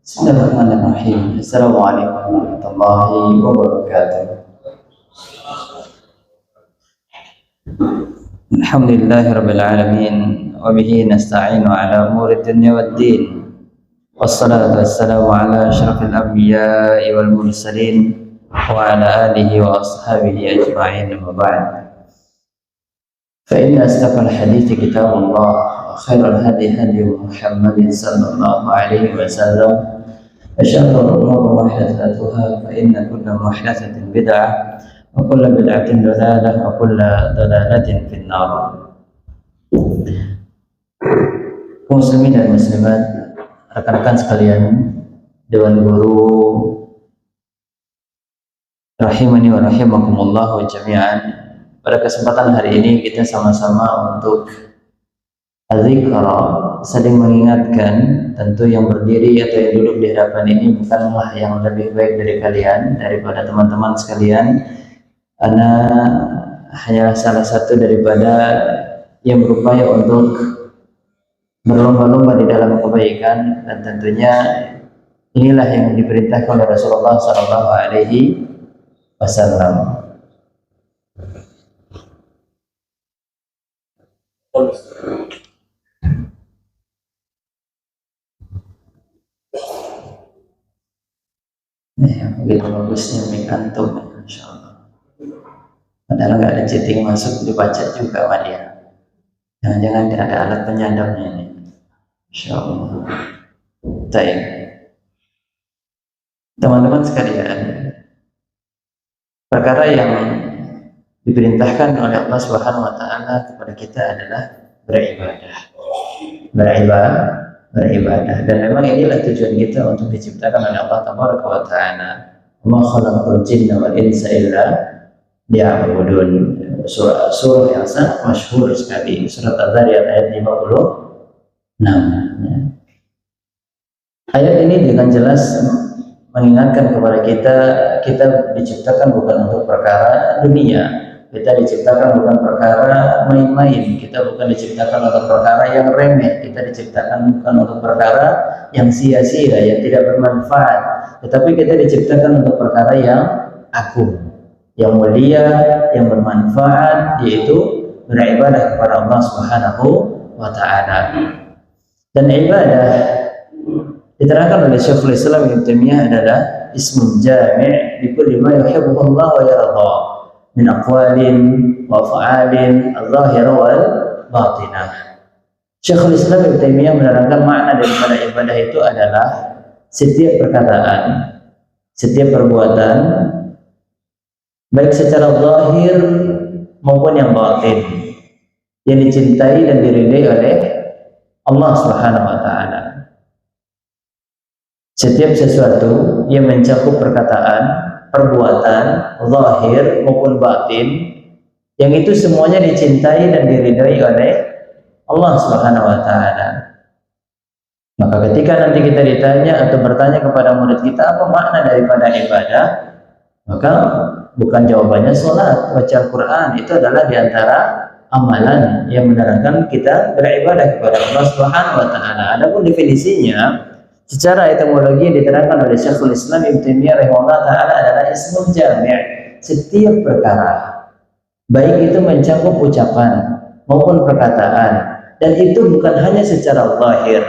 Bismillahirrahmanirrahim. Assalamualaikum warahmatullahi wabarakatuh. Alhamdulillahirabbil alamin wa bihi nasta'inu ala umuri dunya waddin. Wassalatu wassalamu ala asyrafil anbiya'i wal mursalin wa ala alihi wa ashabihi ajma'in, amma ba'd. Fa inna asdaqal hadithi kitabullah wa khairal hadi hadi Muhammadin sallallahu alaihi wasallam. وشر الأمور محدثاتها فإن كل محدثة بدعة وكل بدعة ضلالة وكل ضلالة في النار. Muslimin dan muslimat, rekan-rekan sekalian, Dewan Guru rahimani wa rahimakumullah wa jami'an. Pada kesempatan hari ini kita sama-sama untuk Al-Zikra, saling mengingatkan. Tentu yang berdiri atau yang duduk di hadapan ini bukanlah yang lebih baik dari kalian, daripada teman-teman sekalian. Ana hanya salah satu daripada yang berupaya untuk berlomba-lomba di dalam kebaikan, dan tentunya inilah yang diperintahkan oleh Rasulullah Sallallahu Alaihi Wasallam. Begitu bagusnya mic antum, insyaallah. Padahal nggak ada chatting masuk, dibaca juga sama dia. Jangan-jangan ada alat penyadapnya ini, insyaallah. Baik, teman-teman sekalian, perkara yang diperintahkan oleh Allah Subhanahu Wa Taala kepada kita adalah beribadah, dan memang inilah tujuan kita untuk diciptakan oleh Allah Tabaraka wa Ta'ala. Ma khalaqul jinna wal insa illa liya'budun. Surah yang sangat masyhur sekali, surat Az-Zariyat ayat 56. Ayat ini dengan jelas mengingatkan kepada kita diciptakan bukan untuk perkara dunia. Kita diciptakan bukan perkara main-main, kita bukan diciptakan untuk perkara yang remeh, kita diciptakan bukan untuk perkara yang sia-sia, yang tidak bermanfaat, tetapi kita diciptakan untuk perkara yang agung, yang mulia, yang bermanfaat, yaitu beribadah kepada Allah Subhanahu wa Ta'ala. Dan ibadah diterangkan oleh Syekhul Islam Ibnu Taimiyah adalah ismun jami' li kulli ma yuhibbu Allah wa yarda min aqwalin wa af'alin al-zahirah wal batinah. Syekhul Islam Ibnu Taimiyah menerangkan makna daripada ibadah itu adalah setiap perkataan, setiap perbuatan, baik secara zahir maupun yang batin, yang dicintai dan diridai oleh Allah Subhanahu wa Ta'ala. Setiap sesuatu yang mencakup perkataan, perbuatan, zahir maupun batin, yang itu semuanya dicintai dan diridhai oleh Allah Subhanahu wa Ta'ala. Maka ketika nanti kita ditanya atau bertanya kepada murid kita apa makna daripada ibadah, maka bukan jawabannya sholat, baca Al-Quran. Itu adalah diantara amalan yang menerangkan kita beribadah kepada Allah Subhanahu wa Ta'ala. Adapun definisinya secara etimologi yang diterangkan oleh Syekhul Islam Ibnu Taimiyah rahimahullah taala adalah ismul jami', setiap perkara, baik itu mencakup ucapan maupun perkataan, dan itu bukan hanya secara zahir.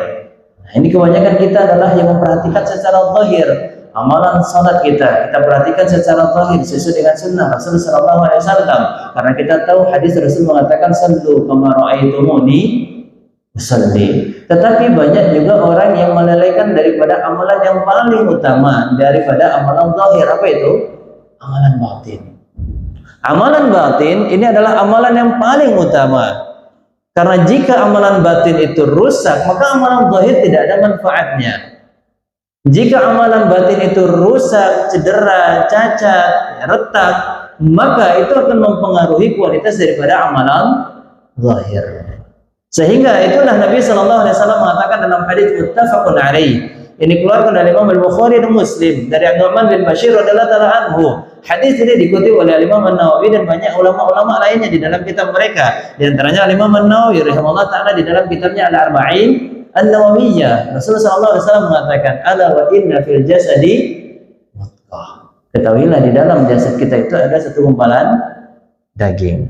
Nah, ini kebanyakan kita adalah yang memperhatikan secara zahir. Amalan salat kita perhatikan secara zahir sesuai dengan sunnah Rasul sallallahu alaihi wasallam, karena kita tahu hadis Rasul mengatakan sallu kama ra'aitumuni usalli. Tetapi banyak juga orang yang melalaikan daripada amalan yang paling utama daripada amalan zahir. Apa itu? Amalan batin. Amalan batin ini adalah amalan yang paling utama, karena jika amalan batin itu rusak, maka amalan zahir tidak ada manfaatnya. Jika amalan batin itu rusak, cedera, cacat, retak, maka itu akan mempengaruhi kualitas daripada amalan zahir. Sehingga itulah Nabi Sallallahu Alaihi Wasallam mengatakan dalam hadits muttafaqun alaih, ini dikeluarkan dari Imam Al-Bukhari dan Muslim dari Nu'man bin Bashir radhiyallahu ta'ala anhu. Hadis ini dikutip oleh Imam An-Nawawi dan banyak ulama-ulama lainnya di dalam kitab mereka. Di antaranya Imam An-Nawawi rahimahullah taala di dalam kitabnya Al-Arba'in An-Nawawiyah. Rasulullah SAW mengatakan, ala wa inna fil jasadi mudghah. Ketahuilah di dalam jasad kita itu ada satu gumpalan daging.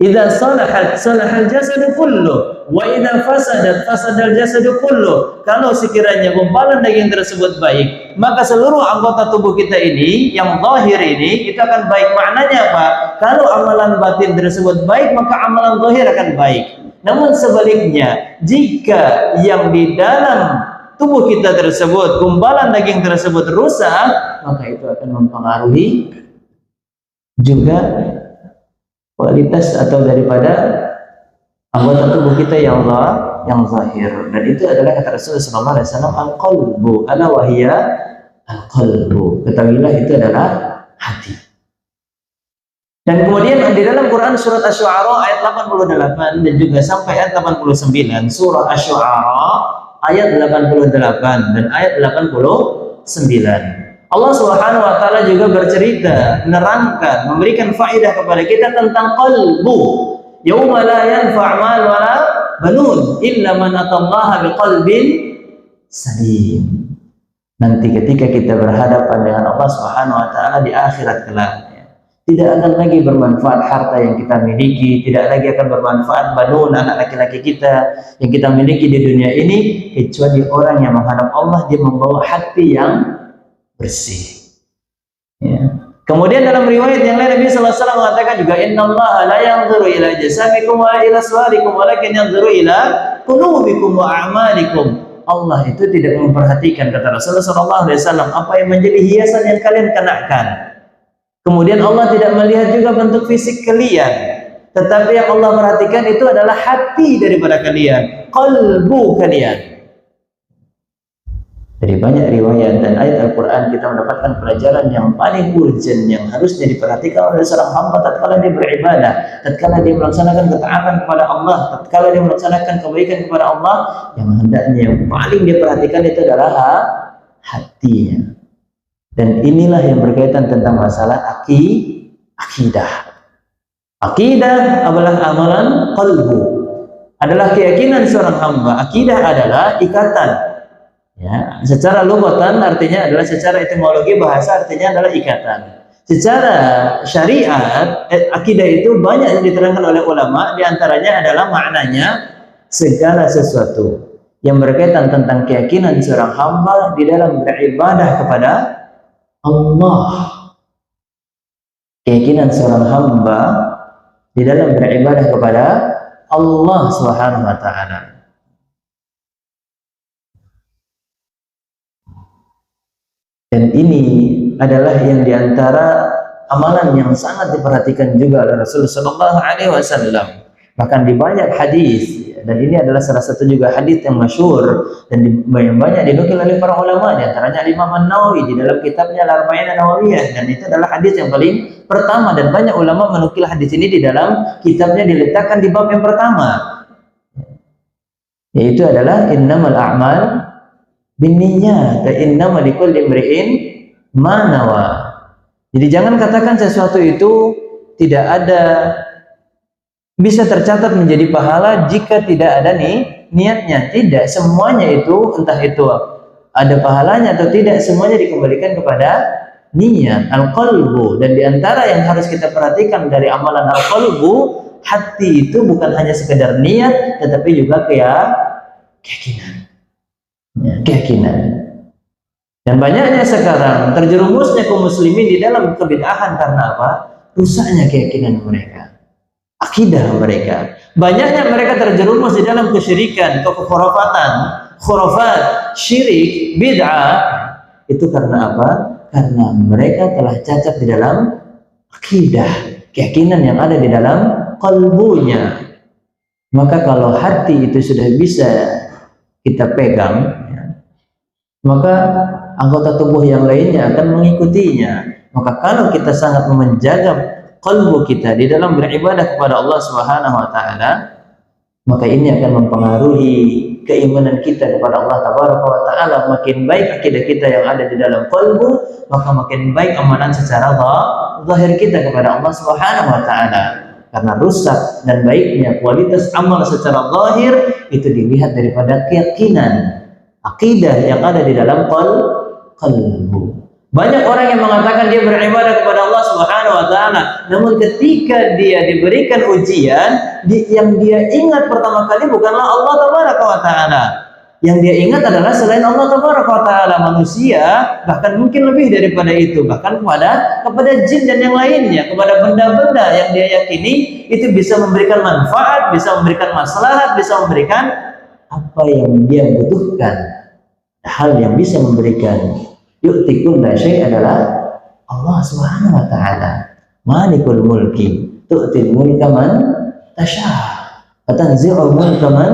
Idza salahat salahal jasadu kullu wa idza fasadat fasadal jasadu kullu. Kalau sekiranya gumpalan daging tersebut baik, maka seluruh anggota tubuh kita ini yang zahir ini itu akan baik. Maknanya apa? Kalau amalan batin tersebut baik, maka amalan zahir akan baik. Namun sebaliknya, jika yang di dalam tubuh kita tersebut, gumpalan daging tersebut rusak, maka itu akan mempengaruhi juga kualitas atau daripada anggota tubuh kita yang zahir. Dan itu adalah kata Rasulullah SAW, al-qalbu ala wahiyya al-qalbu. Ketahuilah itu adalah hati. Dan kemudian di dalam Quran surat Asy-Syu'ara ayat 88 dan juga sampai ayat 89, surah Asy-Syu'ara ayat 88 dan ayat 89. Allah Subhanahu wa taala juga bercerita, menerangkan, memberikan faedah kepada kita tentang qalbu. Yauma la yanfa' mal wala banun illa man atallaha biqalbin salim. Nanti ketika kita berhadapan dengan Allah Subhanahu wa taala di akhirat kelak, tidak akan lagi bermanfaat harta yang kita miliki, tidak lagi akan bermanfaat banun, anak laki-laki kita yang kita miliki di dunia ini, kecuali orang yang menghadap Allah dia membawa hati yang bersih. Ya. Kemudian dalam riwayat yang lain Nabi sallallahu alaihi wasallam mengatakan juga, innallaha la yanzuru ila jasamikum wa ila suwarikum walakin yanzuru ila qulubikum wa a'malikum. Allah itu tidak memperhatikan, kata Rasulullah sallallahu alaihi wasallam, apa yang menjadi hiasan yang kalian kenakan. Kemudian Allah tidak melihat juga bentuk fisik kalian, tetapi yang Allah perhatikan itu adalah hati daripada kalian, qalbu kalian. Dari banyak riwayat dan ayat Al-Quran kita mendapatkan pelajaran yang paling urgent yang harusnya diperhatikan oleh seorang hamba tatkala dia beribadah, tatkala dia melaksanakan ketaatan kepada Allah, tatkala dia melaksanakan kebaikan kepada Allah, yang hendaknya yang paling dia perhatikan itu adalah hatinya. Dan inilah yang berkaitan tentang masalah akidah. Akidah adalah amalan qalbu, adalah keyakinan seorang hamba. Akidah adalah ikatan. Ya, secara lughatan artinya adalah, secara etimologi bahasa artinya adalah ikatan. Secara syariat, akidah itu banyak yang diterangkan oleh ulama, diantaranya adalah maknanya segala sesuatu yang berkaitan tentang keyakinan seorang hamba di dalam beribadah kepada Allah. Keyakinan seorang hamba di dalam beribadah kepada Allah Subhanahu wa taala. Dan ini adalah yang diantara amalan yang sangat diperhatikan juga oleh Rasulullah Sallallahu Alaihi Wasallam. Bahkan di banyak hadis, dan ini adalah salah satu juga hadis yang masyhur dan yang banyak dinukil oleh para ulama, di antaranya Imam An-Nawawi di dalam kitabnya Al-Arba'in An-Nawawiyah, dan itu adalah hadis yang paling pertama, dan banyak ulama menukil hadis ini di dalam kitabnya, diletakkan di bab yang pertama, yaitu adalah innamal a'mal binniyat wa innamal likulli imri'in ma nawa. Jadi jangan katakan sesuatu itu tidak ada, bisa tercatat menjadi pahala jika tidak ada niatnya. Tidak, semuanya itu, entah itu ada pahalanya atau tidak, semuanya dikembalikan kepada niat, al-qalbu. Dan diantara yang harus kita perhatikan dari amalan al-qalbu, hati itu bukan hanya sekedar niat, tetapi juga keyakinan. Ya, keyakinan. Dan banyaknya sekarang terjerumusnya kaum muslimin di dalam kebid'ahan karena apa? Rusaknya keyakinan mereka, akidah mereka. Banyaknya mereka terjerumus di dalam kesyirikan, kekhurafatan, khurafat, syirik, bid'ah. Itu karena apa? Karena mereka telah cacat di dalam akidah, keyakinan yang ada di dalam kalbunya. Maka kalau hati itu sudah bisa kita pegang, maka anggota tubuh yang lainnya akan mengikutinya. Maka kalau kita sangat menjaga kalbu kita di dalam beribadah kepada Allah Subhanahu wa taala, maka ini akan mempengaruhi keimanan kita kepada Allah Tabaraka wa taala. Makin baik akidah kita yang ada di dalam kalbu, maka makin baik amalan secara zahir kita kepada Allah Subhanahu wa taala. Karena rusak dan baiknya kualitas amal secara zahir itu dilihat daripada keyakinan, akidah yang ada di dalam qalbu. Banyak orang yang mengatakan dia beribadah kepada Allah Subhanahu wa taala, namun ketika dia diberikan ujian, yang dia ingat pertama kali bukanlah Allah Tabaraka wa taala. Yang dia ingat adalah selain Allah Tabaraka wa taala, manusia, bahkan mungkin lebih daripada itu, bahkan kepada jin dan yang lainnya, kepada benda-benda yang dia yakini itu bisa memberikan manfaat, bisa memberikan maslahat, bisa memberikan apa yang dia butuhkan. Hal yang bisa memberikan yu'ti kulla syai' adalah Allah Subhanahu wa taala. Malikul mulki, tu'til mulka man tasha', wa tanzi'ul mulka man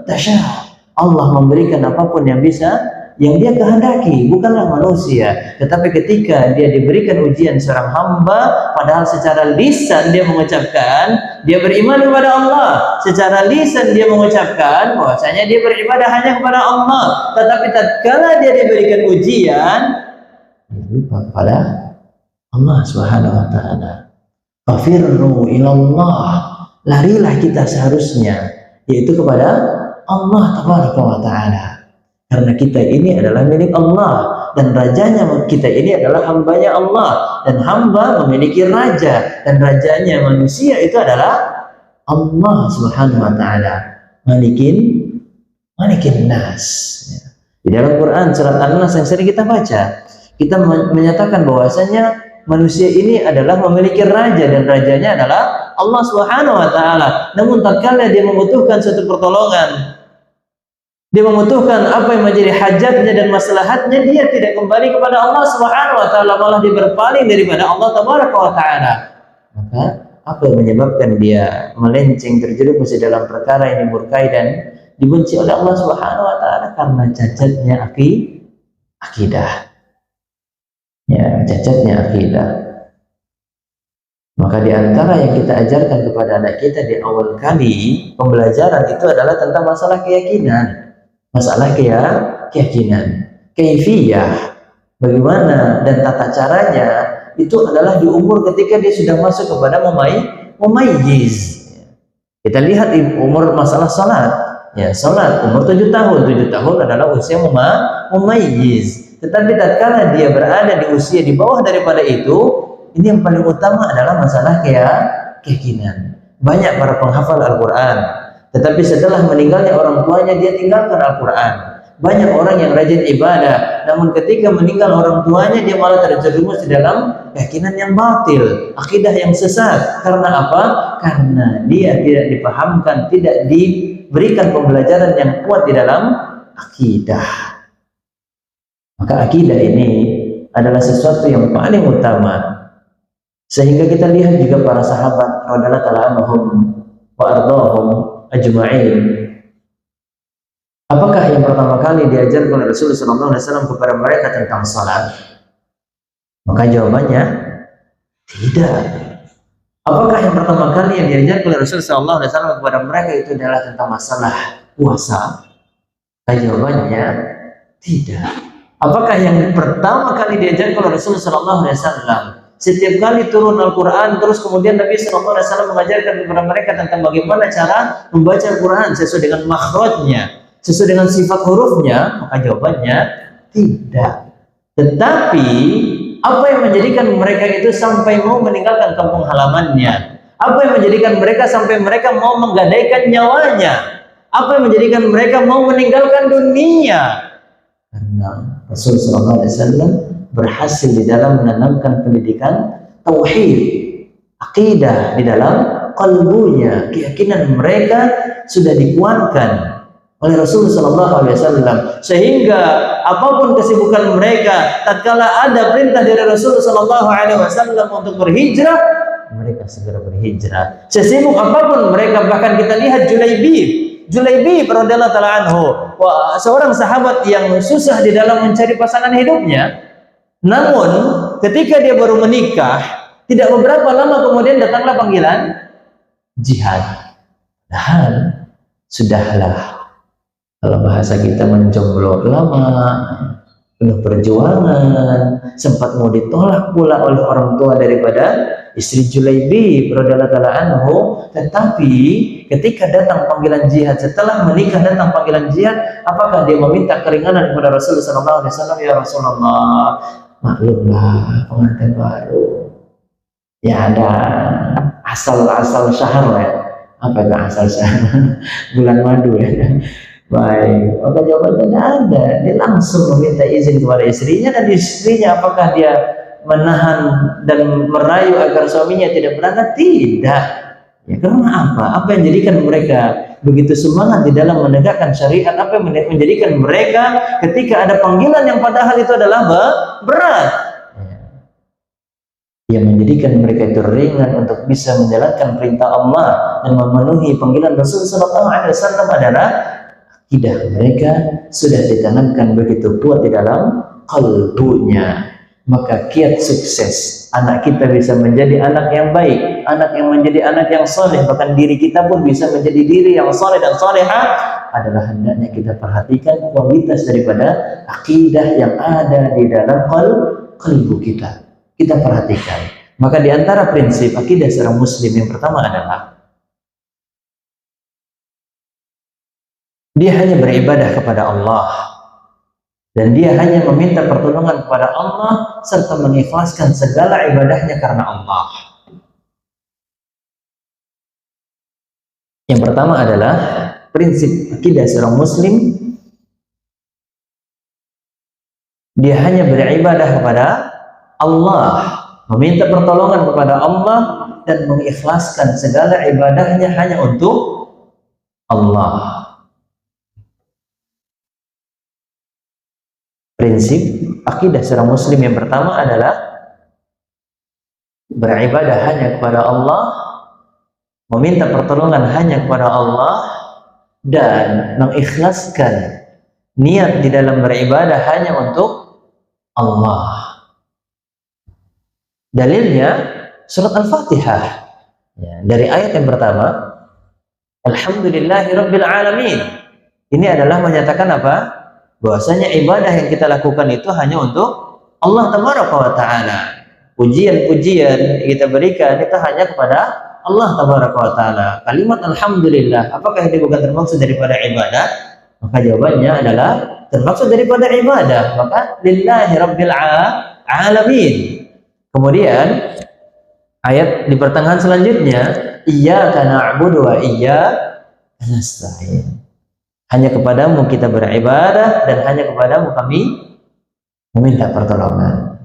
tasha'. Allah memberikan apapun yang dia kehendaki, bukanlah manusia. Tetapi ketika dia diberikan ujian seorang hamba, padahal secara lisan dia mengucapkan dia beriman kepada Allah, secara lisan dia mengucapkan bahwasanya dia beribadah hanya kepada Allah, tetapi tatkala dia diberikan ujian, dia lupa kepada Allah Subhanahu wa taala. Fafirru ilallah, larilah kita seharusnya yaitu kepada Allah Tabaraka wa ta'ala, karena kita ini adalah milik Allah dan rajanya kita ini adalah hambanya Allah, dan hamba memiliki raja dan rajanya manusia itu adalah Allah Subhanahu wa ta'ala, malikin nas. Di dalam Quran surat An-Nas yang sering kita baca, kita menyatakan bahwasanya manusia ini adalah memiliki raja dan rajanya adalah Allah Subhanahu wa ta'ala. Namun tatkala dia membutuhkan suatu pertolongan, dia membutuhkan apa yang menjadi hajatnya dan maslahatnya, dia tidak kembali kepada Allah Subhanahu wa taala, malah dia berpaling daripada Allah Tabaraka wa taala. Maka apa yang menyebabkan dia melenceng, terjerumus dalam perkara yang dimurkai dan dibenci oleh Allah Subhanahu wa taala? Karena cacatnya akidah. Ya, cacatnya akidah. Maka di antara yang kita ajarkan kepada anak kita di awal kali pembelajaran itu adalah tentang masalah keyakinan. Masalah keyakinan, kaifiyah, bagaimana dan tata caranya itu adalah di umur ketika dia sudah masuk kepada mumayyiz. Kita lihat di umur masalah salat, ya salat umur 7 tahun. 7 tahun adalah usia mumayyiz. Tetapi tatkala dia berada di usia di bawah daripada itu, ini yang paling utama adalah masalah keyakinan. Banyak para penghafal Al-Quran, tetapi setelah meninggalnya orang tuanya dia tinggalkan Al-Quran. Banyak orang yang rajin ibadah, namun ketika meninggal orang tuanya dia malah terjerumus di dalam keyakinan yang batil, akidah yang sesat. Karena apa? Karena dia tidak dipahamkan, tidak diberikan pembelajaran yang kuat di dalam akidah. Maka akidah ini adalah sesuatu yang paling utama. Sehingga kita lihat juga para sahabat radhiyallahu ta'ala anhum wa ardhahum ajma'in. Apakah yang pertama kali diajarkan oleh Rasulullah SAW kepada mereka tentang salat? Maka jawabannya tidak. Apakah yang pertama kali yang diajarkan oleh Rasulullah SAW kepada mereka itu adalah tentang masalah puasa? Maka jawabannya tidak. Apakah yang pertama kali diajarkan oleh Rasulullah SAW? Setiap kali turun Al-Quran, terus kemudian Nabi SAW mengajarkan kepada mereka tentang bagaimana cara membaca Al-Quran sesuai dengan makhrajnya, sesuai dengan sifat hurufnya, maka jawabannya tidak. Tetapi apa yang menjadikan mereka itu sampai mau meninggalkan kampung halamannya? Apa yang menjadikan mereka sampai mereka mau menggadaikan nyawanya? Apa yang menjadikan mereka mau meninggalkan dunia? Karena Rasulullah SAW berhasil di dalam menanamkan pendidikan tauhid, akidah di dalam kalbunya. Keyakinan mereka sudah dikuatkan oleh Rasulullah SAW, sehingga apapun kesibukan mereka, tatkala ada perintah dari Rasulullah SAW untuk berhijrah, mereka segera berhijrah. Sesibuk apapun mereka, bahkan kita lihat Julaibib radhiyallahu ta'ala anhu, seorang sahabat yang susah di dalam mencari pasangan hidupnya. Namun ketika dia baru menikah, tidak beberapa lama kemudian datanglah panggilan jihad. Padahal sudahlah, kalau bahasa kita menjomblo lama, penuh perjuangan, sempat mau ditolak pula oleh orang tua daripada istri Julaibi radhiyallahu taala anhu, tetapi ketika datang panggilan jihad, setelah menikah datang panggilan jihad, apakah dia meminta keringanan kepada Rasulullah sallallahu alaihi wasallam? Ya Rasulullah, maklumlah pengantin baru. Ya ada asal syahar ya. Apa itu asal syahar? Bulan madu ya. Baik, maka jawabannya tidak ada. Dia langsung meminta izin kepada istrinya, dan istrinya apakah dia menahan dan merayu agar suaminya tidak berangkat? Tidak. Ya, karena apa? Apa yang menjadikan mereka begitu semangat di dalam menegakkan syariat? Apa yang menjadikan mereka ketika ada panggilan yang padahal itu adalah berat? Yang menjadikan mereka itu ringan untuk bisa menjalankan perintah Allah dan memenuhi panggilan Rasulullah SAW adalah akidah mereka sudah ditanamkan begitu kuat di dalam kalbunya. Maka kiat sukses anak kita bisa menjadi anak yang baik, anak yang menjadi anak yang soleh, bahkan diri kita pun bisa menjadi diri yang soleh dan solehah, adalah hendaknya kita perhatikan kualitas daripada akidah yang ada di dalam kalbu kita. Kita perhatikan. Maka di antara prinsip akidah seorang muslim yang pertama adalah dia hanya beribadah kepada Allah, dan dia hanya meminta pertolongan kepada Allah serta mengikhlaskan segala ibadahnya karena Allah. Yang pertama adalah prinsip akidah seorang muslim, dia hanya beribadah kepada Allah, meminta pertolongan kepada Allah, dan mengikhlaskan segala ibadahnya hanya untuk Allah. Prinsip akidah seorang muslim yang pertama adalah beribadah hanya kepada Allah, meminta pertolongan hanya kepada Allah, dan mengikhlaskan niat di dalam beribadah hanya untuk Allah. Dalilnya surat Al-Fatihah, ya, dari ayat yang pertama, Alhamdulillahirabbil alamin. Ini adalah menyatakan apa? Bahwasanya ibadah yang kita lakukan itu hanya untuk Allah tabaraka wa taala. Pujian-pujian kita berikan itu hanya kepada Allah tabaraka wa taala. Kalimat alhamdulillah, apakah ini bukan termaksud daripada ibadah? Maka jawabannya adalah termaksud daripada ibadah. Maka lillahi rabbil alamin. Kemudian ayat di pertengahan selanjutnya, iyyaka na'budu wa iyyaka nasta'in. Hanya kepadamu kita beribadah dan hanya kepadamu kami meminta pertolongan.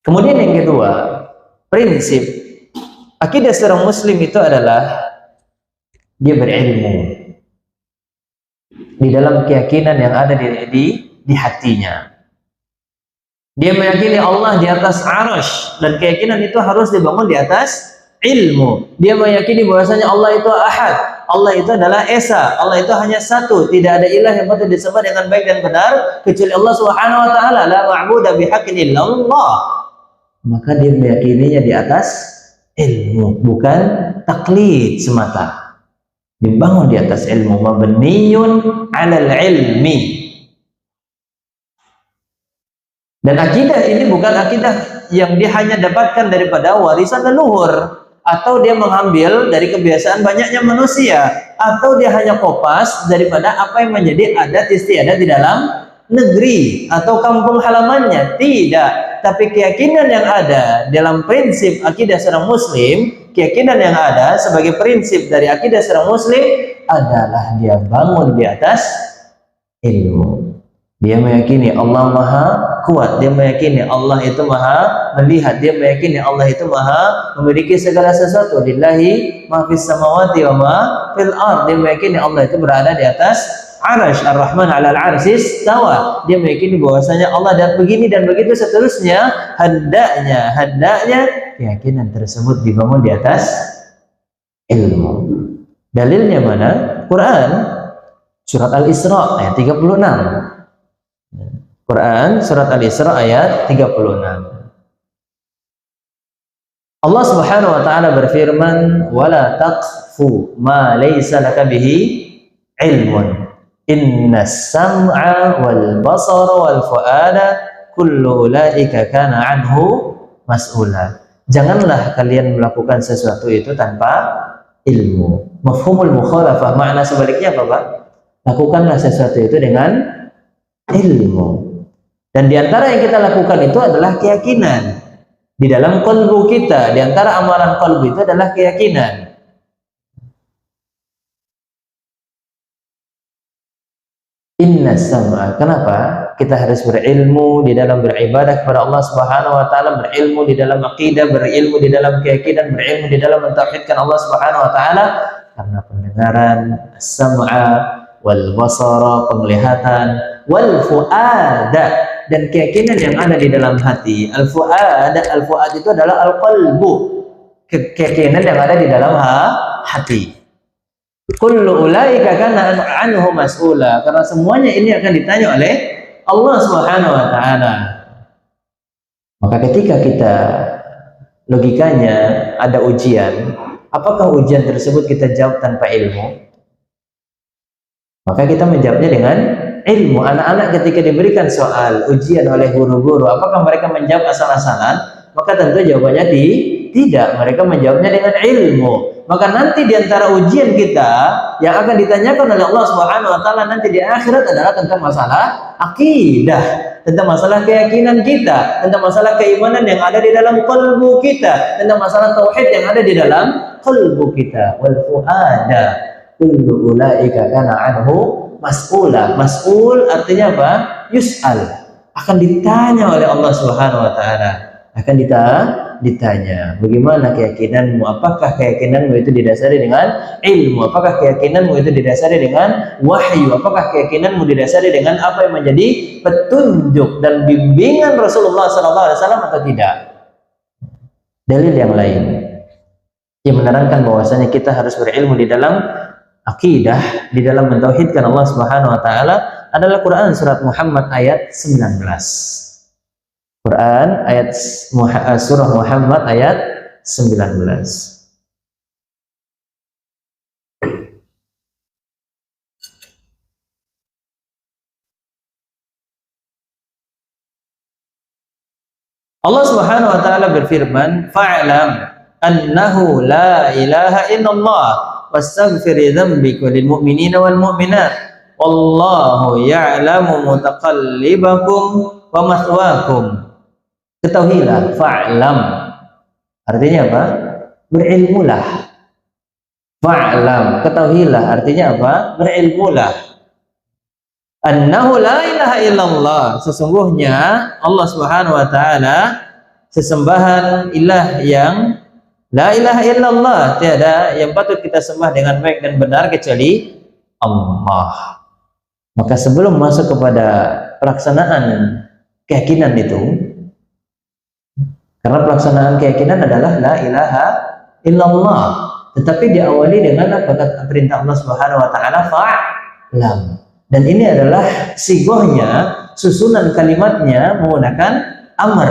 Kemudian yang kedua, prinsip akidah seorang muslim itu adalah dia berilmu di dalam keyakinan yang ada di hatinya. Dia meyakini Allah di atas arasy, dan keyakinan itu harus dibangun di atas ilmu. Dia meyakini bahwasanya Allah itu ahad, Allah itu adalah esa, Allah itu hanya satu, tidak ada ilah yang patut disembah dengan baik dan benar kecuali Allah Subhanahu wa taala, la ma'budu bihaqqin illallah. Maka dia meyakininya di atas ilmu, bukan taklid semata. Dibangun di atas ilmu, mabniyun 'alal ilmi. Dan akidah ini bukan akidah yang dia hanya dapatkan daripada warisan leluhur, atau dia mengambil dari kebiasaan banyaknya manusia, atau dia hanya kopas daripada apa yang menjadi adat istiadat di dalam negeri atau kampung halamannya. Tidak, tapi keyakinan yang ada dalam prinsip akidah seorang muslim, keyakinan yang ada sebagai prinsip dari akidah seorang muslim adalah dia bangun di atas ilmu. Dia meyakini Allah Maha Kuat, dia meyakini Allah itu Maha Melihat, dia meyakini Allah itu Maha memiliki segala sesuatu. Lillahi ma fis samawati wa ma fil ard. Dia meyakini Allah itu berada di atas arasy, Ar-Rahman 'alal 'arsy istawa. Dia meyakini bahwasanya Allah dan begini dan begitu seterusnya. Hendaknya keyakinan tersebut dibangun di atas ilmu. Dalilnya mana? Quran surat Al-Isra ayat 36. Quran surat Al-Isra ayat 36. Allah Subhanahu wa taala berfirman, "Wala taqfu ma laysa laka bihi ilmun." Innas sam'a wal basara wal fu'ada kullu ulaika kana anhu mas'ula. Janganlah kalian melakukan sesuatu itu tanpa ilmu. Mafhumul mukhalafah, makna sebaliknya apa, Pak? Lakukanlah sesuatu itu dengan ilmu. Dan diantara yang kita lakukan itu adalah keyakinan. Di dalam qalbu kita, diantara amalan qalbu itu adalah keyakinan. Inna sam'a. Kenapa kita harus berilmu di dalam beribadah kepada Allah Subhanahu wa taala, berilmu di dalam akidah, berilmu di dalam keyakinan, berilmu di dalam mentauhidkan Allah Subhanahu wa taala? Karena pendengaran, as-sam'a wal basara, penglihatan, wal fu'ada, dan keyakinan yang ada di dalam hati. Al-fu'ad itu adalah al-qalbu, keyakinan yang ada di dalam hati. Kullu ulaika kana anhu mas'ula, karena semuanya ini akan ditanya oleh Allah Subhanahu wa taala. Maka ketika kita logikanya ada ujian, apakah ujian tersebut kita jawab tanpa ilmu? Maka kita menjawabnya dengan ilmu. Anak-anak ketika diberikan soal ujian oleh guru-guru, apakah mereka menjawab asal-asalan? Maka tentu jawabannya tidak. Mereka menjawabnya dengan ilmu. Maka nanti diantara ujian kita yang akan ditanyakan oleh Allah Subhanahu wa taala nanti di akhirat adalah tentang masalah akidah, tentang masalah keyakinan kita, tentang masalah keimanan yang ada di dalam qalbu kita, tentang masalah tauhid yang ada di dalam qalbu kita. Wal fuada kullu ulaika kana anhu mas'ula. Mas'ul artinya apa? Yus'al, akan ditanya oleh Allah Subhanahu wa taala. Akan ditanya, bagaimana keyakinanmu? Apakah keyakinanmu itu didasari dengan ilmu? Apakah keyakinanmu itu didasari dengan wahyu? Apakah keyakinanmu didasari dengan apa yang menjadi petunjuk dan bimbingan Rasulullah SAW atau tidak? Dalil yang lain yang menerangkan bahwasanya kita harus berilmu di dalam akidah, di dalam mentauhidkan Allah Subhanahu wa taala adalah Quran surat Muhammad ayat 19. Quran ayat surah Muhammad ayat 19. Allah Subhanahu wa taala berfirman, "Fa'lam annahu la ilaha illallah wastaghfir dzambika lil mu'minina wal mu'minat wallahu ya'lamu mutaqallibakum wa mathwaakum." Ketahuilah, fa'lam artinya apa? Berilmulah. Fa'lam, ketahuilah artinya apa? Berilmulah. Annahu la ilaha illallah, sesungguhnya Allah Subhanahu wa taala sesembahan ilah yang la ilaha illallah, tiada yang patut kita sembah dengan baik dan benar kecuali Allah. Maka sebelum masuk kepada pelaksanaan keyakinan itu, karena pelaksanaan keyakinan adalah la ilaha illallah, tetapi diawali dengan apa kata perintah Allah Subhanahu wa taala, fa'lam. Dan ini adalah sigohnya, susunan kalimatnya menggunakan amr.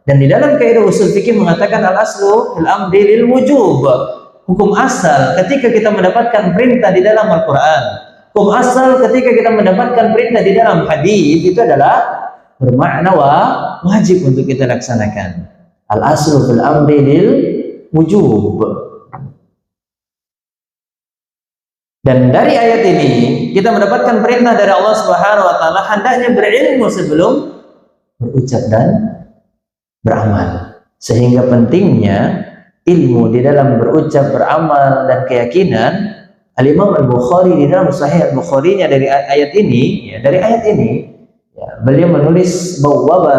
Dan di dalam kaidah usul fikih mengatakan al-aslu fil amri lil wujub. Hukum asal ketika kita mendapatkan perintah di dalam Al-Qur'an, hukum asal ketika kita mendapatkan perintah di dalam hadis itu adalah bermakna wajib untuk kita laksanakan. Al-aslu fil amri lil wujub. Dan dari ayat ini kita mendapatkan perintah dari Allah Subhanahu wa taala hendaknya berilmu sebelum berucap dan beramal. Sehingga pentingnya ilmu di dalam berucap, beramal dan keyakinan. Al-Imam Al-Bukhari di dalam Sahih Al-Bukhari-nya dari ayat ini, beliau menulis bahwa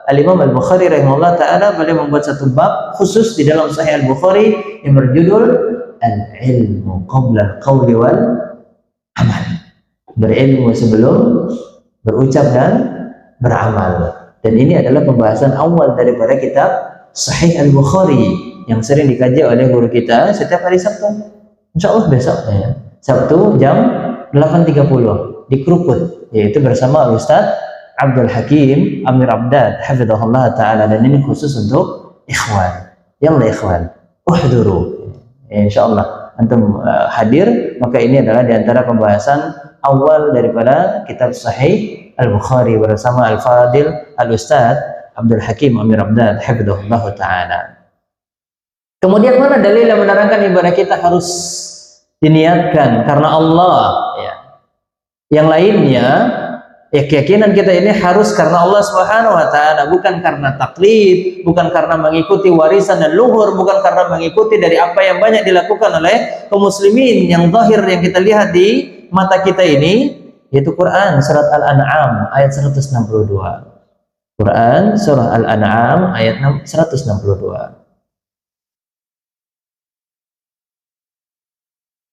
Al-Imam Al-Bukhari rahimahullah ta'ala beliau membuat satu bab khusus di dalam Sahih Al-Bukhari yang berjudul Al-Ilmu Qabla Al-Qawli wal Amal. Berilmu sebelum berucap dan beramal. Dan ini adalah pembahasan awal daripada kitab Sahih Al-Bukhari yang sering dikaji oleh guru kita setiap hari Sabtu. InsyaAllah besok ya. Sabtu jam 8.30 di Krukut, yaitu bersama Ustaz Abdul Hakim Amir Abdad hafizahullah ta'ala, dan ini khusus untuk ikhwan. Yalla ikhwan, uhduru. Insyaallah antum hadir, maka ini adalah diantara pembahasan awal daripada kitab Sahih Al-Bukhari bersama Al-Fadil Al-Ustadz Abdul Hakim Amir Abdad hafizahullah taala. Kemudian mana dalil yang menerangkan ibadah kita harus diniatkan karena Allah, ya. Yang lainnya ya keyakinan kita ini harus karena Allah Subhanahu wa taala, bukan karena taklid, bukan karena mengikuti warisan dan luhur, bukan karena mengikuti dari apa yang banyak dilakukan oleh kaum muslimin yang zahir yang kita lihat di mata kita ini, yaitu Quran surat Al-An'am ayat 162. Quran surah Al-An'am ayat 162.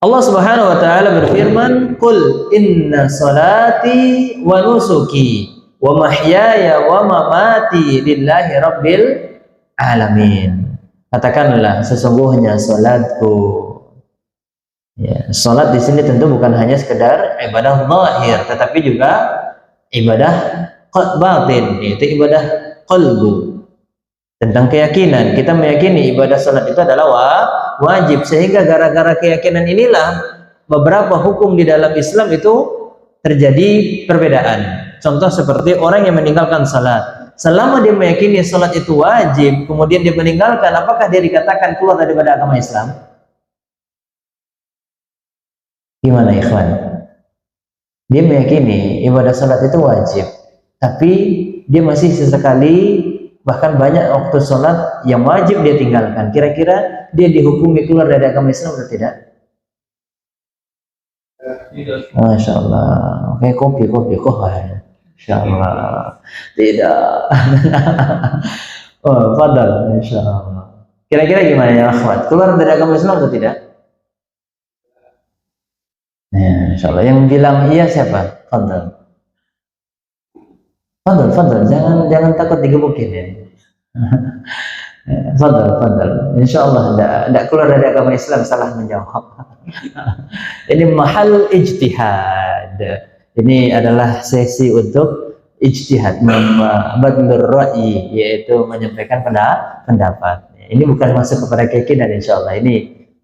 Allah Subhanahu wa taala berfirman, "Qul inna salati wa nusuki wa mahyaya wa mamati lillahi rabbil alamin." Katakanlah, sesungguhnya salatku. Ya, salat di sini tentu bukan hanya sekedar ibadah zahir, tetapi juga ibadah batin, yaitu ibadah qalbu. Tentang keyakinan, kita meyakini ibadah salat itu adalah wajib, sehingga gara-gara keyakinan inilah beberapa hukum di dalam Islam itu terjadi perbedaan. Contoh seperti orang yang meninggalkan salat, selama dia meyakini salat itu wajib, kemudian dia meninggalkan, apakah dia dikatakan keluar daripada agama Islam? Gimana ikhwan? Dia meyakini ibadah salat itu wajib, tapi dia masih sesekali, bahkan banyak waktu sholat yang wajib dia tinggalkan. Kira-kira dia dihukumi keluar dari agama Islam atau tidak? Masya Allah. Oke, kopi. Masya Allah. Tidak. Oh, fadal. Masya Allah. Kira-kira gimana ya akhwat? Keluar dari agama Islam atau tidak? Ya, Masya Allah. Yang bilang iya siapa? Fadal. Fadal, jangan takut digebukin ya. Fadal. Insyaallah tidak keluar dari agama Islam salah menjawab. Ini mahal ijtihad. Ini adalah sesi untuk ijtihad, badlur ra'yi, yaitu menyampaikan pendapat. Ini bukan masuk kepada keyakinan insyaallah. Ini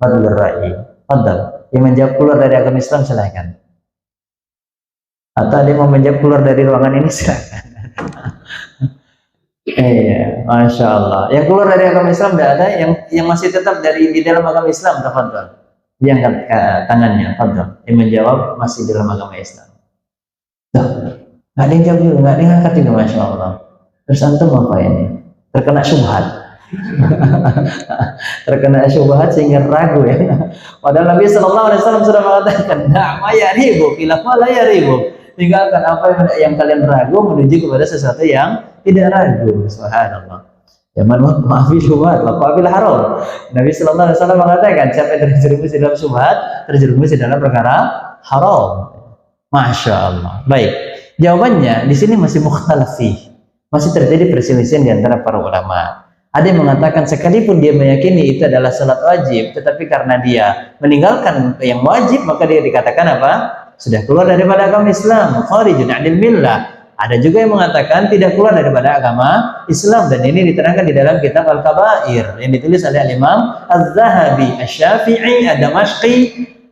badlur ra'yi. Fadal. Yang menjawab keluar dari agama Islam silakan. Atau ada yang mau menjawab keluar dari ruangan ini silakan. Masya Allah. Yang keluar dari agama Islam tidak ada, yang masih tetap di dalam agama Islam, tafadhol. Dia angkat tangannya, tafadhol. Yang menjawab masih dalam agama Islam. Tuh, nggak ada yang jawab juga, nggak ada yang angkat juga, Masya Allah. Terus antum apa ini? Terkena syubhat. Terkena syubhat sehingga ragu ya. Padahal Nabi Sallallahu Alaihi Wasallam sudah mengatakan, "Nah, ya ribu, bila la ya ribu." Tinggalkan apa yang kalian ragu menuju kepada sesuatu yang tidak ragu. Subhanallah. Ya maafi syubhat wa qabil haram. Nabi Sallallahu Alaihi Wasallam mengatakan, siapa yang terjerumus dalam syubhat, terjerumus dalam perkara haram. Masya Allah. Baik. Jawabannya di sini masih mukhtalaf fih. Masih terjadi perselisihan di antara para ulama. Ada yang mengatakan sekalipun dia meyakini itu adalah salat wajib, tetapi karena dia meninggalkan yang wajib, maka dia dikatakan apa? Sudah keluar daripada agama Islam, kharijun 'anil millah. Ada juga yang mengatakan tidak keluar daripada agama Islam, dan ini diterangkan di dalam kitab Al-Kabair yang ditulis oleh Imam Az-Zahabi Asy-Syafi'i Ad-Damashqi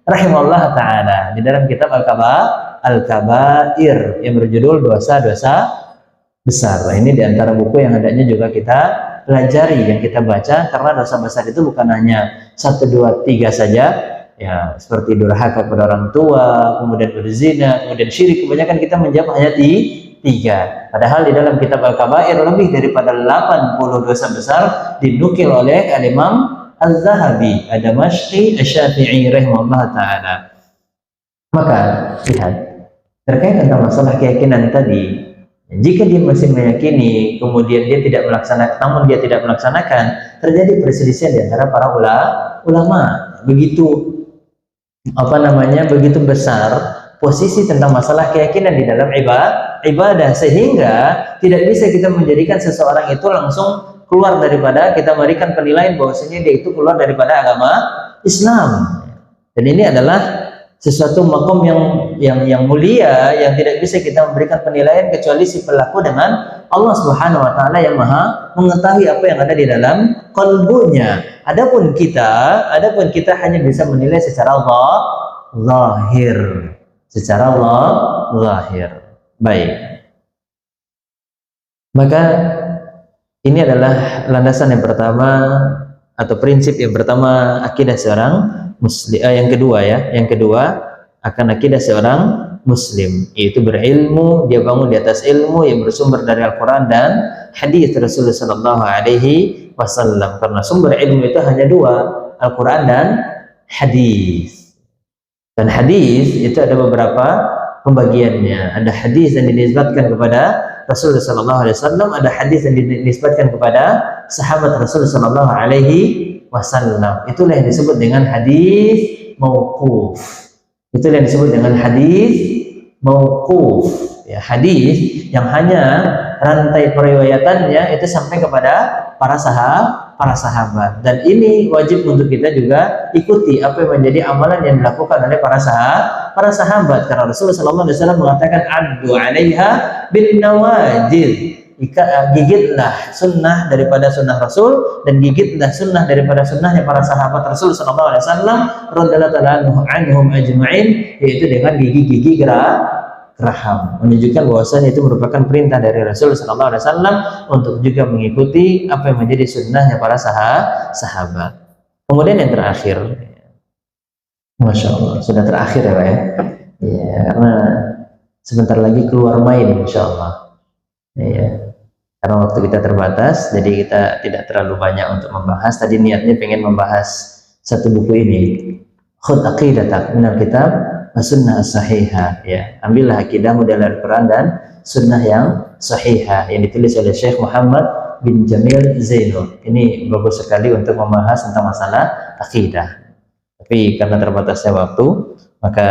rahimahullah taala, di dalam kitab Al-Kabair yang berjudul dosa-dosa besar. Ini di antara buku yang hendaknya juga kita pelajari, yang kita baca, karena dosa besar itu bukan hanya 1, 2, 3 saja. Ya, seperti durhaka kepada orang tua, kemudian berzina, kemudian syirik. Kebanyakan kita menjawab hanya 3. Padahal di dalam kitab Al-Kabair lebih daripada 80 dosa besar dinukil oleh Al-Imam Az-Zahabi Ad-Damashqi Asy-Syafi'i rahimahullah taala. Maka lihat, terkait tentang masalah keyakinan tadi, jika dia masih meyakini kemudian dia tidak melaksanakan, namun dia tidak melaksanakan, terjadi perselisihan di antara para ulama. Begitu begitu besar posisi tentang masalah keyakinan di dalam ibadah, sehingga tidak bisa kita menjadikan seseorang itu langsung keluar daripada, kita memberikan penilaian bahwasanya dia itu keluar daripada agama Islam. Dan ini adalah sesuatu makom yang mulia, yang tidak bisa kita memberikan penilaian kecuali si pelaku dengan Allah Subhanahu wa taala yang Maha mengetahui apa yang ada di dalam kalbunya. Adapun kita hanya bisa menilai secara zahir. secara zahir. Baik. Maka ini adalah landasan yang pertama atau prinsip yang pertama akidah seorang muslim. Yang kedua ya, yang kedua akan akidah seorang muslim, yaitu berilmu, dia bangun di atas ilmu yang bersumber dari Al-Quran dan hadis Rasulullah Sallallahu Alaihi Wasallam. Karena sumber ilmu itu hanya dua, Al-Quran dan hadis. Dan hadis itu ada beberapa pembagiannya. Ada hadis yang dinisbatkan kepada Rasulullah Sallallahu Alaihi Wasallam, ada hadis yang dinisbatkan kepada sahabat Rasulullah Sallallahu Alaihi Wasallam. Itulah yang disebut dengan hadis mauquf. Itulah yang disebut dengan hadis mauquf. Ya, hadis yang hanya rantai periwayatannya itu sampai kepada para sahabat. Dan ini wajib untuk kita juga ikuti apa yang menjadi amalan yang dilakukan oleh para sahabat. Karena Rasulullah SAW mengatakan addu 'alaiha bin nawajid. Gigitlah sunnah daripada sunnah Rasul dan gigitlah sunnah daripada sunnahnya para sahabat Rasul Sallallahu Alaihi Wasallam radhiyallahu anhum ajma'in, yaitu dengan gigi-gigi geraham, menunjukkan bahwasanya itu merupakan perintah dari Rasul Sallallahu Alaihi Wasallam untuk juga mengikuti apa yang menjadi sunnahnya para sahabat. Kemudian yang terakhir, Masya Allah, sudah terakhir ya Pak ya, ya karena sebentar lagi keluar main Insya Allah ya. Karena waktu kita terbatas, jadi kita tidak terlalu banyak untuk membahas. Tadi niatnya pengen membahas satu buku ini, Khudh Aqidatak minal Kitab As-Sunnah As-Sahihah. Ya, ambillah akidahmu dari Al-Quran dan Sunnah yang Sahihah yang ditulis oleh Syekh Muhammad bin Jamil Zainul. Ini bagus sekali untuk membahas tentang masalah akidah. Tapi karena terbatasnya waktu, maka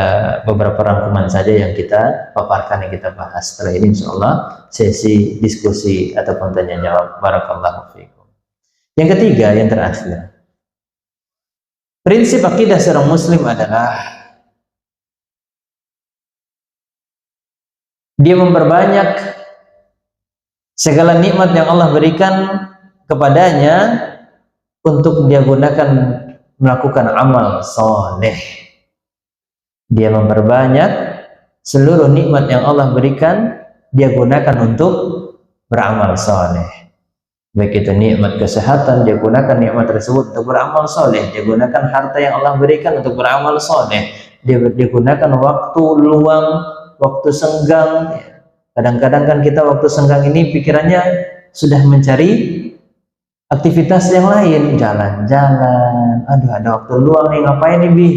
beberapa rangkuman saja yang kita paparkan, yang kita bahas. Setelah ini insyaallah sesi diskusi ataupun tanya jawab. Barakallahu fiikum. Yang ketiga, yang terakhir, prinsip akidah seorang muslim adalah dia memperbanyak segala nikmat yang Allah berikan kepadanya untuk dia gunakan melakukan amal soleh. Dia memperbanyak seluruh nikmat yang Allah berikan, dia gunakan untuk beramal soleh. Baik itu nikmat kesehatan, dia gunakan nikmat tersebut untuk beramal soleh. Dia gunakan harta yang Allah berikan untuk beramal soleh. Dia gunakan waktu luang, waktu senggang. Kadang-kadang kan kita waktu senggang ini pikirannya sudah mencari aktivitas yang lain, jalan-jalan. Aduh, ada waktu luang nih, ngapain nih Bi?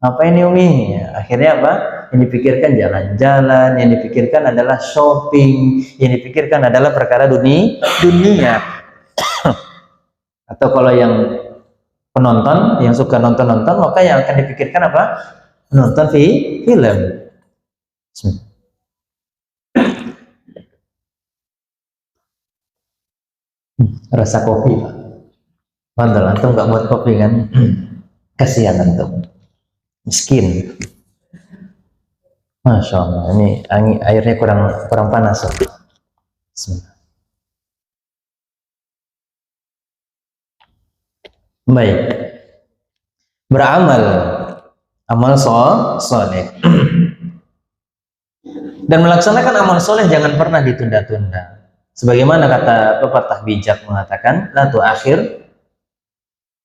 Ngapain nih Umi? Ya, akhirnya apa? Yang dipikirkan jalan-jalan, yang dipikirkan adalah shopping, yang dipikirkan adalah perkara dunia. Atau kalau yang penonton, yang suka nonton-nonton, maka yang akan dipikirkan apa? Menonton film. Rasa kopi, Pak. Mantul, antum nggak buat kopi kan? Kasihan antum. Miskin. Masya Allah, ini airnya kurang panas. Baik, beramal, amal soleh, dan melaksanakan amal soleh jangan pernah ditunda-tunda. Sebagaimana kata pepatah bijak mengatakan, la tu'akhir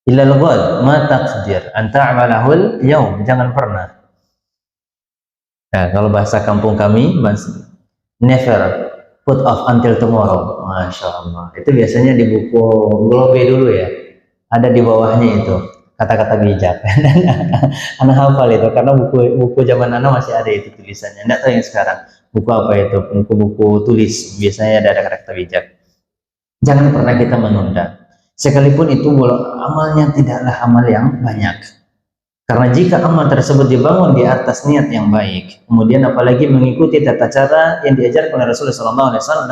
illal ghad ma taqdir an ta'malahul yaum. Jangan pernah. Nah, kalau bahasa kampung kami, never put off until tomorrow. Masya Allah. Itu biasanya di buku Globe dulu ya. Ada di bawahnya itu kata-kata bijak. Anak hafal itu karena buku zaman anak masih ada itu tulisannya. Enggak tahu yang sekarang. Buku apa itu? Buku-buku tulis. Biasanya ada kata bijak. Jangan pernah kita menunda. Sekalipun itu amalnya tidaklah amal yang banyak. Karena jika amal tersebut dibangun di atas niat yang baik, kemudian apalagi mengikuti tata cara yang diajarkan oleh Rasulullah SAW,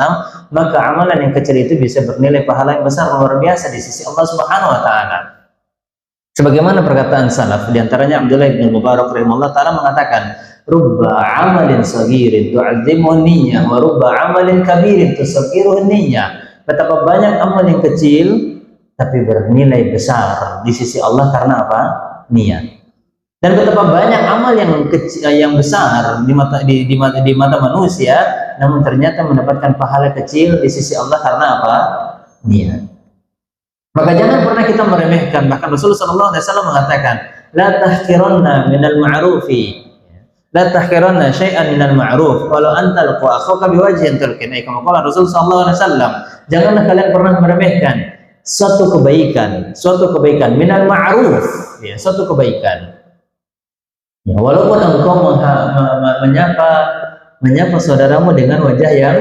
maka amalan yang kecil itu bisa bernilai pahala yang besar luar biasa di sisi Allah Subhanahu Wa Taala. Sebagaimana perkataan salaf, diantaranya Abdullah bin Mubarak rahimahullah taala mengatakan, "Rubba amalin sagirin tu'azzimuhu niyyah, wa rubba amalin kabirin tusaggiruhu niyyah." Betapa banyak amal yang kecil tapi bernilai besar di sisi Allah karena apa? Niat. Dan betapa banyak amal yang kecil, yang besar di mata manusia, namun ternyata mendapatkan pahala kecil di sisi Allah karena apa? Niat. Maka jangan pernah kita meremehkan. Bahkan Rasulullah SAW mengatakan, la tahqiranna minal ma'rufi, la tahqiranna syai'an minal ma'ruf walau antal qa akhaka biwajhin talqinai. Kama qala Rasulullah SAW, janganlah kalian pernah meremehkan suatu kebaikan minal ma'ruf, ya, suatu kebaikan. Ya, walaupun engkau menyapa saudaramu dengan wajah yang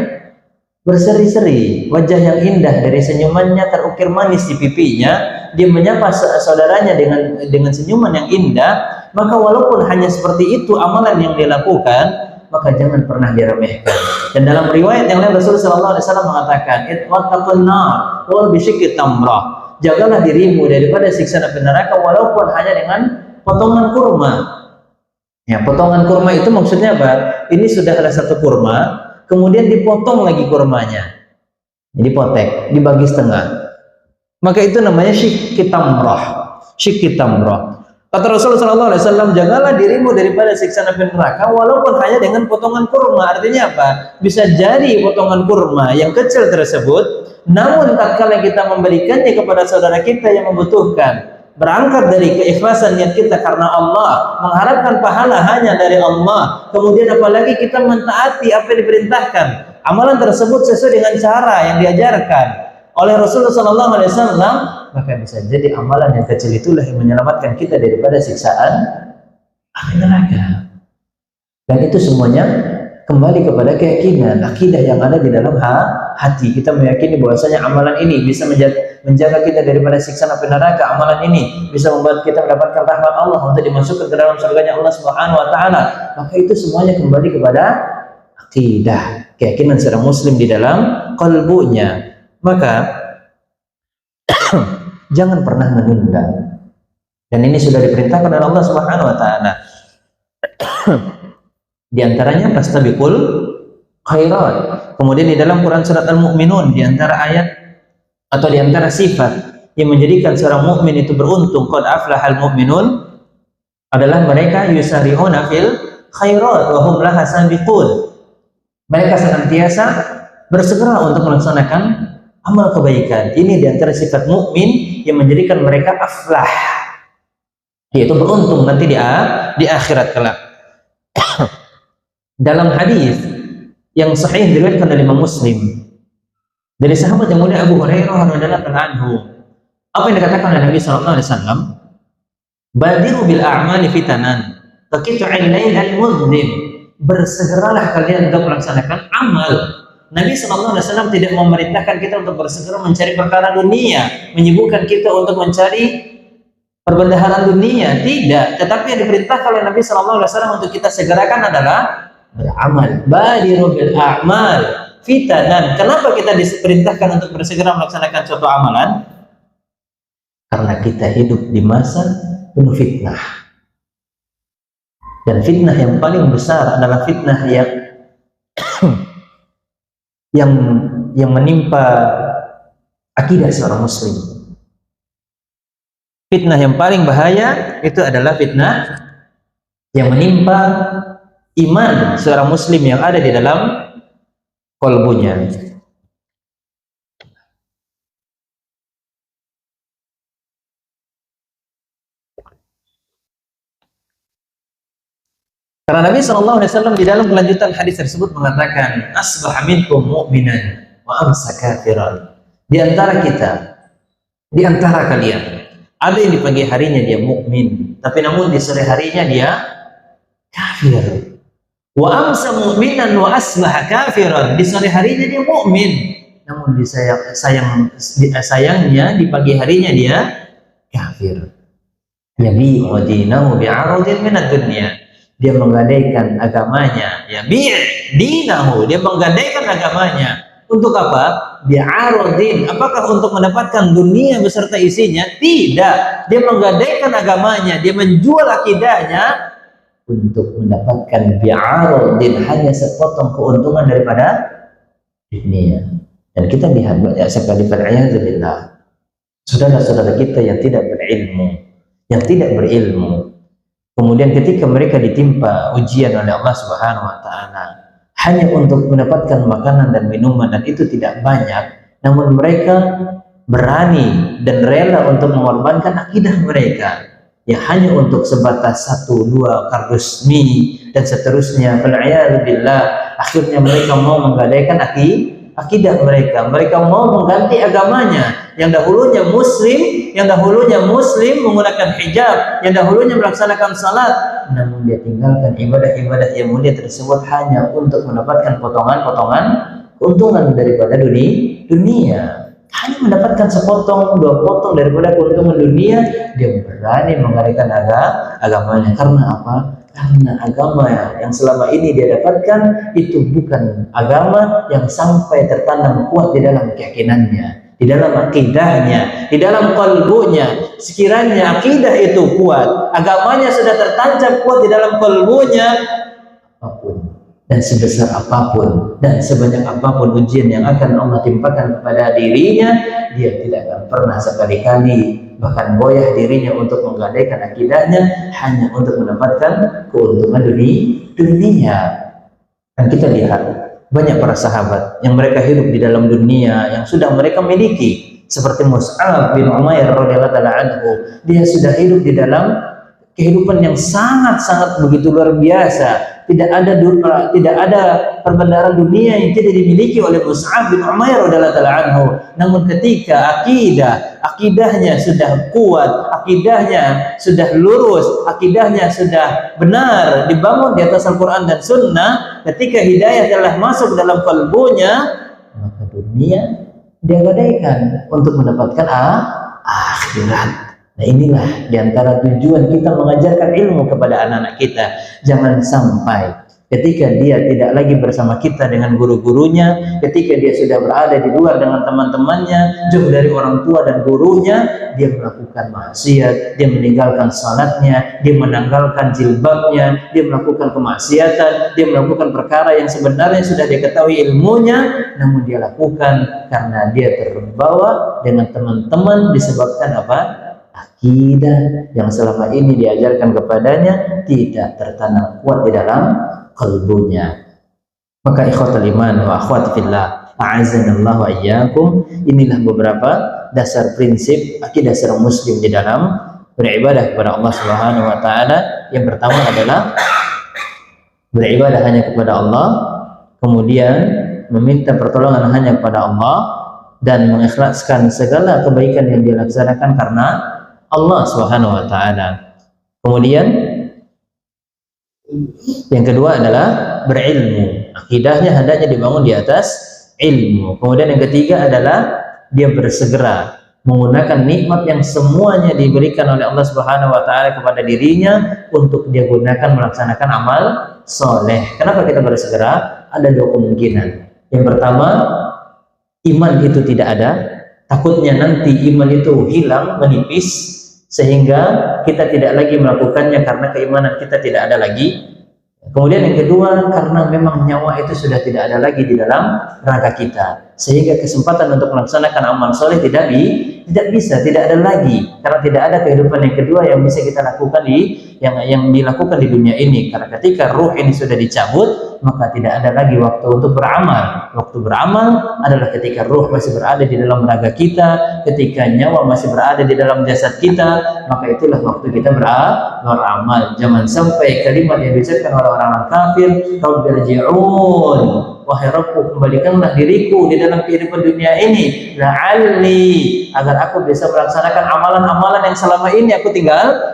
berseri-seri, wajah yang indah, dari senyumannya terukir manis di pipinya, dia menyapa saudaranya dengan senyuman yang indah, maka walaupun hanya seperti itu amalan yang dia lakukan, maka jangan pernah diremehkan. Dan dalam riwayat yang lain Rasulullah SAW mengatakan, ittaqun nar wal bisyikki tamrah, jagalah dirimu daripada siksa neraka walaupun hanya dengan potongan kurma. Ya, potongan kurma itu maksudnya apa? Ini sudah ada satu kurma, kemudian dipotong lagi kurmanya, jadi potek, dibagi setengah, maka itu namanya syikki tamrah. Kata Rasulullah SAW, jagalah dirimu daripada siksa neraka walaupun hanya dengan potongan kurma. Artinya apa? Bisa jadi potongan kurma yang kecil tersebut, namun tatkala kita memberikannya kepada saudara kita yang membutuhkan, berangkat dari keikhlasan niat kita karena Allah, mengharapkan pahala hanya dari Allah, kemudian apalagi kita mentaati apa yang diperintahkan, amalan tersebut sesuai dengan cara yang diajarkan oleh Rasulullah SAW, maka bisa jadi amalan yang kecil itulah yang menyelamatkan kita daripada siksaan api neraka. Dan itu semuanya kembali kepada keyakinan, akidah yang ada di dalam hati. Kita meyakini bahwasanya amalan ini bisa menjaga kita daripada siksa api neraka, amalan ini bisa membuat kita mendapatkan rahmat Allah untuk dimasukkan ke dalam surganya Allah Subhanahu wa taala. Maka itu semuanya kembali kepada akidah, keyakinan seorang muslim di dalam qalbunya. Maka jangan pernah menunda. Dan ini sudah diperintahkan oleh Allah Subhanahu wa taala. Di antaranya fastabiqul khairat. Kemudian di dalam Quran surat Al-Mu'minun, di antara ayat atau di antara sifat yang menjadikan seorang mukmin itu beruntung, qad aflahal mu'minun, adalah mereka yusari'una fil khairat wa hum laha sabiqun. Mereka senantiasa bersegera untuk melaksanakan amal kebaikan. Ini di antara sifat mukmin yang menjadikan mereka aflah, yaitu beruntung nanti di akhirat kelak. Dalam hadis yang sahih diriwayatkan oleh Imam Muslim dari sahabat yang mulia Abu Hurairah radhiyallahu anhu, apa yang dikatakan oleh Nabi sallallahu alaihi wasallam, badiru bil a'mali fitanan kaqit'il lail al-mudhlim, bersegeralah kalian untuk melaksanakan amal. Nabi sallallahu alaihi wasallam tidak memerintahkan kita untuk bersegera mencari perkara dunia, menyibukkan kita untuk mencari perbendaharaan dunia, tidak. Tetapi yang diperintahkan oleh Nabi sallallahu alaihi wasallam untuk kita segerakan adalah beramal. Badiru bil a'mal fitanan. Kenapa kita diperintahkan untuk bersegera melaksanakan suatu amalan? Karena kita hidup di masa penuh fitnah. Dan fitnah yang paling besar adalah fitnah yang menimpa akidah seorang muslim. Fitnah yang paling bahaya itu adalah fitnah yang menimpa iman seorang muslim yang ada di dalam qalbunya. Karena Nabi SAW di dalam kelanjutan hadis tersebut mengatakan, asbaha minkum mu'minan wa amsa kafiran. Di antara kita, di antara kalian, ada yang di pagi harinya dia mukmin, tapi namun di sore harinya dia kafir. Wa amsa mu'minan wa asbaha kafiran. Di sore harinya dia mukmin, namun sayangnya di pagi harinya dia kafir. Yabi'u dinahu bi'arudin minad dunya. Dia menggadaikan agamanya, dinahu, dia menggadaikan agamanya untuk apa? Bi'arudin. Apakah untuk mendapatkan dunia beserta isinya? Tidak. Dia menggadaikan agamanya, dia menjual akidahnya untuk mendapatkan bi'arudin, hanya sepotong keuntungan daripada dunia. Dan kita lihat banyak sekali saudara-saudara kita yang tidak berilmu, Kemudian ketika mereka ditimpa ujian oleh Allah Subhanahu wa taala hanya untuk mendapatkan makanan dan minuman, dan itu tidak banyak, namun mereka berani dan rela untuk mengorbankan akidah mereka yang hanya untuk sebatas 1-2 kardus mie dan seterusnya. Billah, akhirnya mereka mau menggadaikan akidah mereka. Mereka mau mengganti agamanya yang dahulunya muslim menggunakan hijab, yang dahulunya melaksanakan salat, namun dia tinggalkan ibadah-ibadah yang mulia tersebut hanya untuk mendapatkan potongan-potongan keuntungan daripada dunia. Hanya mendapatkan sepotong, 2 potong daripada keuntungan dunia, dia berani menggadaikan agamanya. Karena apa? Karena agama yang selama ini dia dapatkan itu bukan agama yang sampai tertanam kuat di dalam keyakinannya, di dalam akidahnya, di dalam kalbunya. Sekiranya akidah itu kuat, agamanya sudah tertancap kuat di dalam kalbunya, apapun dan sebesar apapun dan sebanyak apapun ujian yang akan Allah timpakan kepada dirinya, dia tidak akan pernah sekali-kali bahkan goyah dirinya untuk menggadaikan akidahnya hanya untuk mendapatkan keuntungan dunia. Dan kita lihat banyak para sahabat yang mereka hidup di dalam dunia yang sudah mereka miliki, seperti Mus'ab bin Umair radhiyallahu anhu. Dia sudah hidup di dalam kehidupan yang sangat-sangat begitu luar biasa. Tidak ada perbendaharaan dunia yang tidak dimiliki oleh Mus'ab bin Umair radhiyallahu anhu. Namun ketika akidahnya sudah kuat, akidahnya sudah lurus, akidahnya sudah benar, dibangun di atas Al-Quran dan Sunnah, ketika hidayah telah masuk dalam kalbunya, maka dunia dia gadaikan untuk mendapatkan akhirat. Nah, inilah diantara tujuan kita mengajarkan ilmu kepada anak-anak kita. Jangan sampai ketika dia tidak lagi bersama kita dengan guru-gurunya, ketika dia sudah berada di luar dengan teman-temannya, jauh dari orang tua dan gurunya, dia melakukan maksiat, dia meninggalkan salatnya, dia menanggalkan jilbabnya, dia melakukan kemaksiatan, dia melakukan perkara yang sebenarnya sudah dia ketahui ilmunya, namun dia lakukan karena dia terbawa dengan teman-teman disebabkan apa? Akidah yang selama ini diajarkan kepadanya tidak tertanam kuat di dalam kalbunya. Maka ikhwatul iman wa akhwati fillah, a'azzanallahu wa iyyakum, inilah beberapa dasar prinsip akidah seorang muslim di dalam beribadah kepada Allah Subhanahu wa taala. Yang pertama adalah beribadah hanya kepada Allah, kemudian meminta pertolongan hanya kepada Allah, dan mengikhlaskan segala kebaikan yang dilaksanakan karena Allah Subhanahu wa taala. Kemudian yang kedua adalah berilmu. Akidahnya hendaknya dibangun di atas ilmu. Kemudian yang ketiga adalah dia bersegera menggunakan nikmat yang semuanya diberikan oleh Allah Subhanahu wa taala kepada dirinya untuk dia gunakan melaksanakan amal soleh. Kenapa kita bersegera? Ada 2 kemungkinan. Yang pertama, iman itu tidak ada. Takutnya nanti iman itu hilang, menipis, sehingga kita tidak lagi melakukannya karena keimanan kita tidak ada lagi. Kemudian yang kedua, karena memang nyawa itu sudah tidak ada lagi di dalam raga kita, sehingga kesempatan untuk melaksanakan amal soleh tidak ada lagi, karena tidak ada kehidupan yang kedua yang bisa kita lakukan yang dilakukan di dunia ini. Karena ketika ruh ini sudah dicabut, maka tidak ada lagi waktu untuk beramal. Waktu beramal adalah ketika ruh masih berada di dalam raga kita, ketika nyawa masih berada di dalam jasad kita, maka itulah waktu kita beramal. Jangan sampai kalimat yang diucapkan oleh orang-orang kafir, "Rabbirji'un", wahai Rabbku, kembalikanlah diriku di dalam kehidupan dunia ini, la'alli, agar aku bisa melaksanakan amalan-amalan yang selama ini aku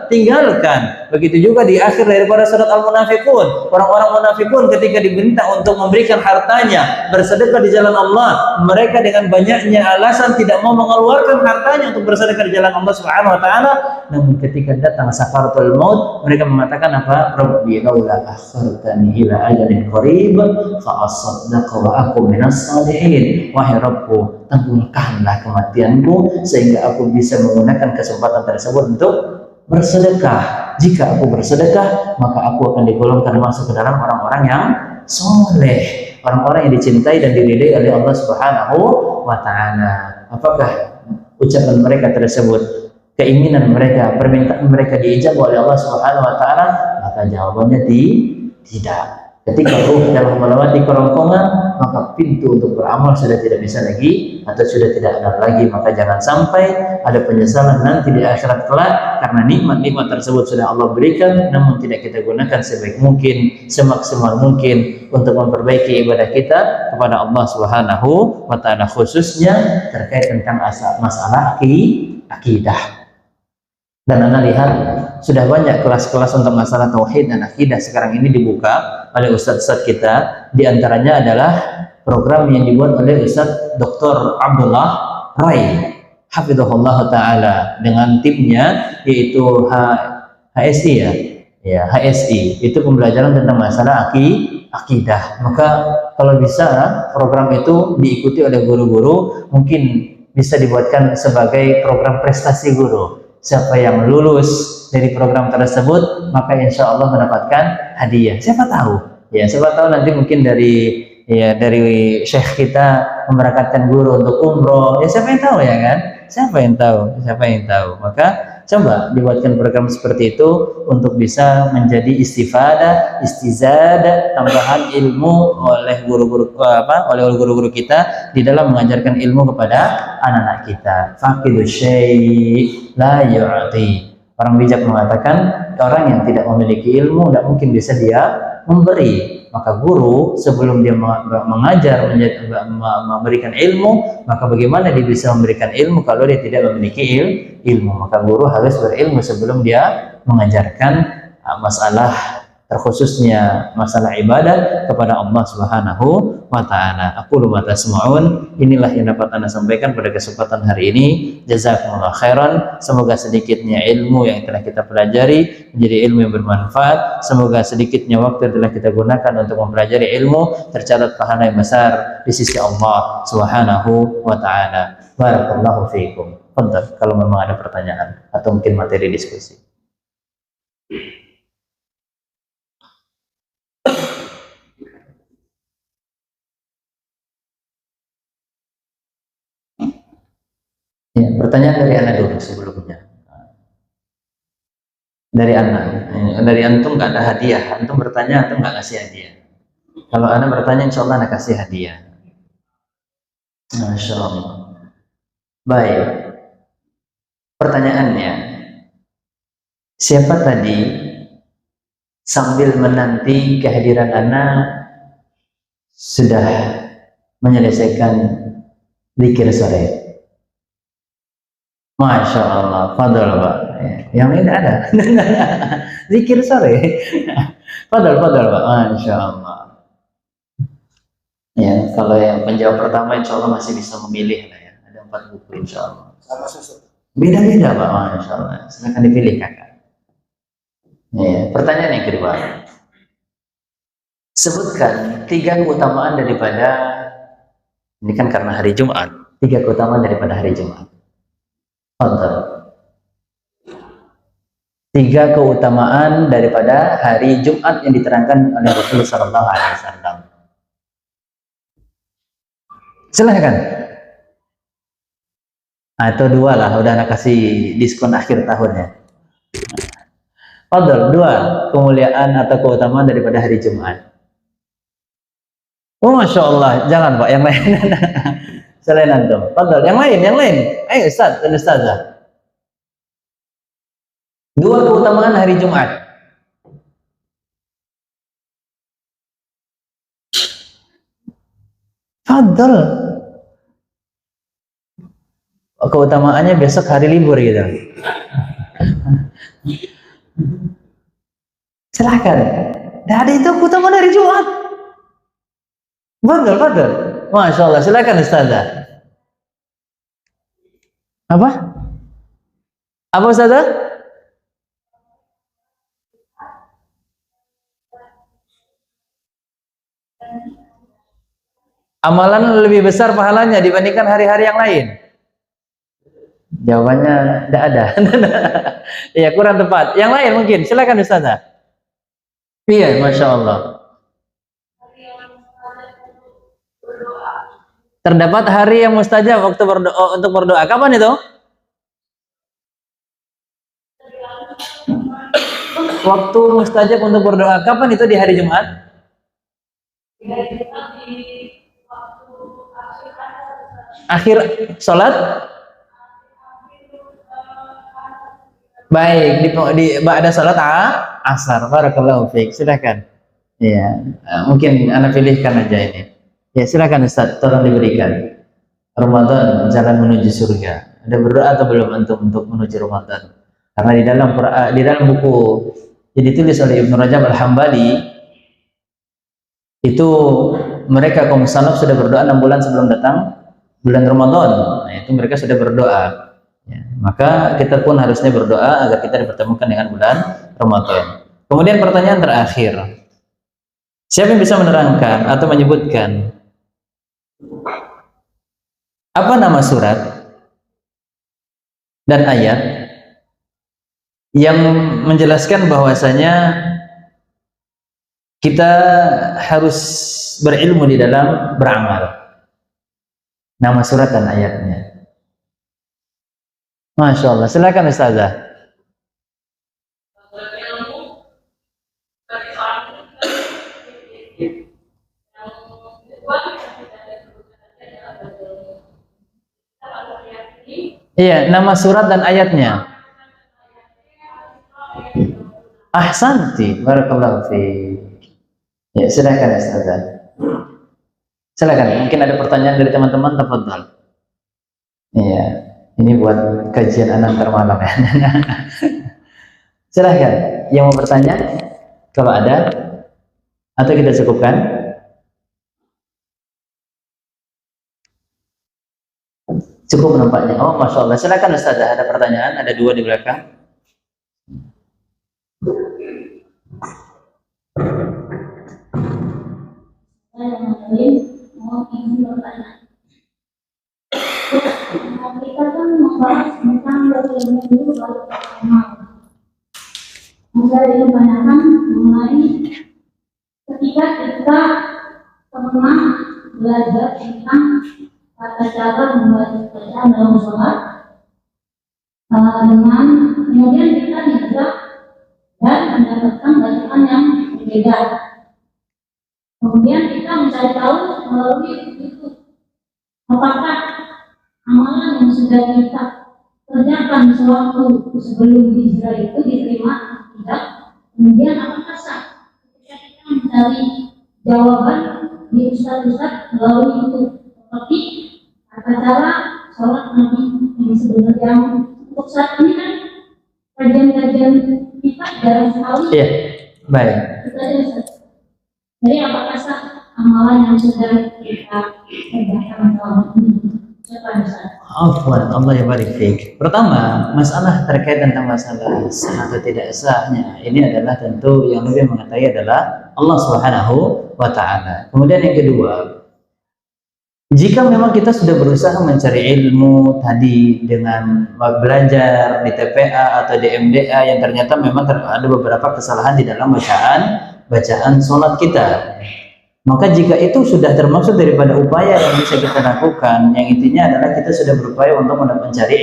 tinggalkan. Begitu juga di akhir daripada surat Al-Munafiqun, orang-orang munafikun ketika diminta untuk memberikan hartanya bersedekah di jalan Allah, mereka dengan banyaknya alasan tidak mau mengeluarkan hartanya untuk bersedekah di jalan Allah Subhanahu wa taala. Namun ketika datang sakaratul maut, mereka mengatakan apa? Rabbi laula akhartani ila ajalin qarib fa asaddaqa wa akum minas salihin. Wahai Rabbku, tangguhkanlah kematianku sehingga aku bisa menggunakan kesempatan tersebut untuk bersedekah. Jika aku bersedekah, maka aku akan digolongkan masuk ke dalam orang-orang yang soleh, orang-orang yang dicintai dan diridai oleh Allah Subhanahu wa taala. Apakah ucapan mereka tersebut keinginan mereka, permintaan mereka diijabah oleh Allah Subhanahu wa taala, maka jawabannya tidak. Ketika ruh dalam melewati kerongkongan, maka pintu untuk beramal sudah tidak bisa lagi atau sudah tidak ada lagi. Maka jangan sampai ada penyesalan nanti di akhirat kelak karena nikmat-nikmat tersebut sudah Allah berikan, namun tidak kita gunakan sebaik mungkin, semaksimal mungkin untuk memperbaiki ibadah kita kepada Allah Subhanahu wa taala, khususnya terkait tentang masalah akidah. Dan Anda lihat sudah banyak kelas-kelas untuk masalah tauhid dan akidah sekarang ini dibuka oleh ustadz-ustadz kita. Di antaranya adalah program yang dibuat oleh Ustadz Dr. Abdullah Rai hafizahullah taala dengan timnya, yaitu HSI ya HSI, itu pembelajaran tentang masalah akidah. Maka kalau bisa program itu diikuti oleh guru-guru, mungkin bisa dibuatkan sebagai program prestasi guru. Siapa yang lulus dari program tersebut maka insya Allah mendapatkan hadiah. Siapa tahu nanti mungkin dari syekh kita memberangkatkan guru untuk umroh. Ya siapa yang tahu ya kan? Siapa yang tahu. Maka coba dibuatkan program seperti itu untuk bisa menjadi istizadah tambahan ilmu oleh guru-guru kita di dalam mengajarkan ilmu kepada anak-anak kita. Faqidu syai' la yu'ti. Orang bijak mengatakan orang yang tidak memiliki ilmu tidak mungkin bisa dia memberi. Maka guru sebelum dia mengajar memberikan ilmu, maka bagaimana dia bisa memberikan ilmu kalau dia tidak memiliki ilmu? Maka guru harus berilmu sebelum dia mengajarkan masalah, terkhususnya masalah ibadah kepada Allah Subhanahu wa taala. Aqulu ma tasma'un. Inilah yang dapat Anda sampaikan pada kesempatan hari ini. Jazakumullah khairan. Semoga sedikitnya ilmu yang telah kita pelajari menjadi ilmu yang bermanfaat. Semoga sedikitnya waktu yang telah kita gunakan untuk mempelajari ilmu tercatat pahala yang besar di sisi Allah Subhanahu wa taala. Barakallahu fiikum. Fadhal kalau memang ada pertanyaan atau mungkin materi diskusi. Ya, pertanyaan dari Anda dulu sebelumnya. Dari Anda, dari antum nggak ada hadiah. Antum bertanya, antum nggak kasih hadiah. Kalau Anda bertanya, insya Allah Anda kasih hadiah. Masya Allah. Baik. Pertanyaannya, siapa tadi sambil menanti kehadiran Anda sudah menyelesaikan zikir sore? Masya Allah, fadol Pak. Yang ini ada. Zikir sore. Fadol Pak. Masya Allah. Ya, kalau yang penjawab pertama insya Allah masih bisa memilih lah ya. Ada 4 buku insya Allah. Beda-beda Pak, Masya Allah. Silakan dipilih kakak. Ya, pertanyaan yang kedua. Sebutkan 3 keutamaan daripada, ini kan karena hari Jumat, 3 keutamaan daripada hari Jumat. 3 keutamaan daripada hari Jumat yang diterangkan oleh Rasulullah Shallallahu Alaihi Wasallam. Silahkan. Atau 2 lah, udah anak kasih diskon akhir tahunnya. Fadl, 2 kemuliaan atau keutamaan daripada hari Jumat. Oh, Masya Allah, jangan Pak, yang lain. Selain antum. Fadl, yang lain. Ayo Ustaz dan Ustazah. 2 keutamaan hari Jumat. Fadl. Keutamaannya besok hari libur gitu. Silahkan. Dari itu keutamaan hari Jumat. Fadl. Masya Allah, silakan Ustazah. Apa Ustazah? Amalan lebih besar pahalanya dibandingkan hari-hari yang lain. Jawabannya tidak ada. Ya, kurang tepat. Yang lain mungkin, silakan Ustazah. Iya, Masya Allah. Terdapat hari yang mustajab waktu untuk berdoa. Kapan itu? waktu mustajab untuk berdoa kapan itu di hari Jumat? Akhir sholat? Baik, di ba'da sholat asar. Barakallahu fiik. Silakan. Iya, mungkin Anda pilihkan aja ini. Ya, silakan Ustaz, tolong diberikan. Ramadan, jalan menuju surga. Ada berdoa atau belum untuk menuju Ramadan? Karena di dalam Quran, di dalam buku yang ditulis oleh Ibnu Rajab Al-Hambali itu mereka kaum salaf sudah berdoa 6 bulan sebelum datang bulan Ramadan. Nah, itu mereka sudah berdoa. Ya, maka kita pun harusnya berdoa agar kita dipertemukan dengan bulan Ramadan. Kemudian pertanyaan terakhir, siapa yang bisa menerangkan atau menyebutkan apa nama surat dan ayat yang menjelaskan bahwasanya kita harus berilmu di dalam beramal? Nama surat dan ayatnya. Masya Allah, silakan Ustazah. Iya, nama surat dan ayatnya. Ahsanti, barakallahu fiik. Ya, silakan Ustazah. Silakan, mungkin ada pertanyaan dari teman-teman, tafadhal. Iya, ini buat kajian anak termalam ya. Silakan, yang mau bertanya kalau ada, atau kita cukupkan? Cukup nampaknya. Oh, Masya Allah. Silakan Ustazah, ada pertanyaan, ada 2 di belakang. Kita kan membahas tentang berilmu dulu baru beramal. Dari kebanyakan mengenai ketika kita pernah belajar tentang tata cara membaca bacaan dalam sholat, dengan kemudian kita hijrah dan mendapatkan bacaan yang berbeda. Kemudian kita mencari tahu melalui itu apakah amalan yang sudah kita kerjakan sewaktu sebelum hijrah itu diterima atau tidak. Kemudian apakah sah ketika kita mencari jawaban di ustaz-ustaz melalui itu, seperti tata cara sholat Nabi yang sebenarnya untuk saat ini kan kajian-kajian kita jarang sekali. Iya, baik. Jadi apakah sah amalan yang sudah kita kerjakan selama ini? Afwan, Allah ya barik fiik. Pertama, masalah terkait tentang masalah sah atau tidak sahnya, ini adalah tentu yang lebih mengetahui adalah Allah Subhanahu wa Ta'ala. Kemudian yang kedua, jika memang kita sudah berusaha mencari ilmu tadi dengan belajar di TPA atau di MDA yang ternyata memang ada beberapa kesalahan di dalam bacaan sholat kita, maka jika itu sudah termasuk daripada upaya yang bisa kita lakukan, yang intinya adalah kita sudah berupaya untuk mencari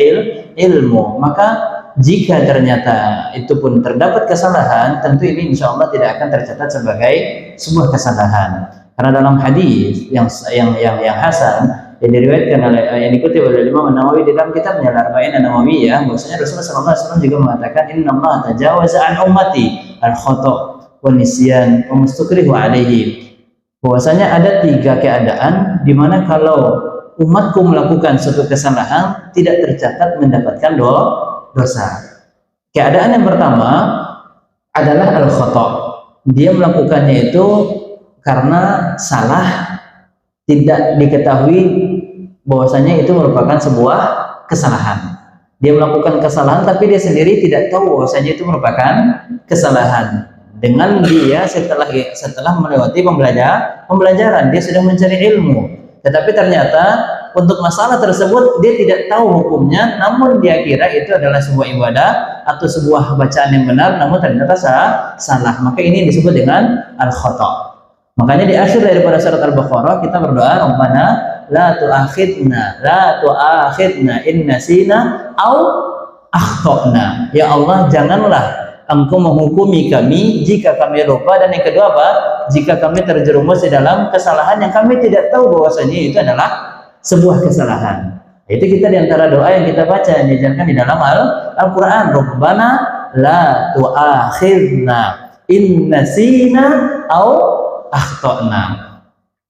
ilmu, maka jika ternyata itu pun terdapat kesalahan, tentu ini insya Allah tidak akan tercatat sebagai sebuah kesalahan. Karena dalam hadis yang hasan yang diriwayatkan oleh yang dikutip oleh Imam Nawawi di dalam kitabnya Al-Arba'in An-Nawawiyah, bahwasanya Rasulullah SAW juga mengatakan, Inna Allah tajawaza an ummati al-khata' wa nisyan wa mustakrihu alaihi. Bahwasanya ada 3 keadaan di mana kalau umatku melakukan suatu kesalahan tidak tercatat mendapatkan dosa. Keadaan yang pertama adalah al-khata'. Dia melakukannya itu karena salah, tidak diketahui bahwasanya itu merupakan sebuah kesalahan. Dia melakukan kesalahan tapi dia sendiri tidak tahu bahwasanya itu merupakan kesalahan. Dengan dia setelah melewati pembelajaran, dia sudah mencari ilmu, tetapi ternyata untuk masalah tersebut dia tidak tahu hukumnya, namun dia kira itu adalah sebuah ibadah atau sebuah bacaan yang benar, namun ternyata salah. Maka ini disebut dengan al-khata'. Makanya di akhir daripada surat Al-Baqarah kita berdoa, Rabbana la tu'akhidna in nasina au akhtana. Ya Allah, janganlah engkau menghukumi kami jika kami lupa, dan yang kedua apa? Jika kami terjerumus di dalam kesalahan yang kami tidak tahu bahwasanya itu adalah sebuah kesalahan. Itu kita diantara doa yang kita baca yang diajarkan di dalam Al-Quran. Rabbana la tu'akhidna in nasina au akhtana.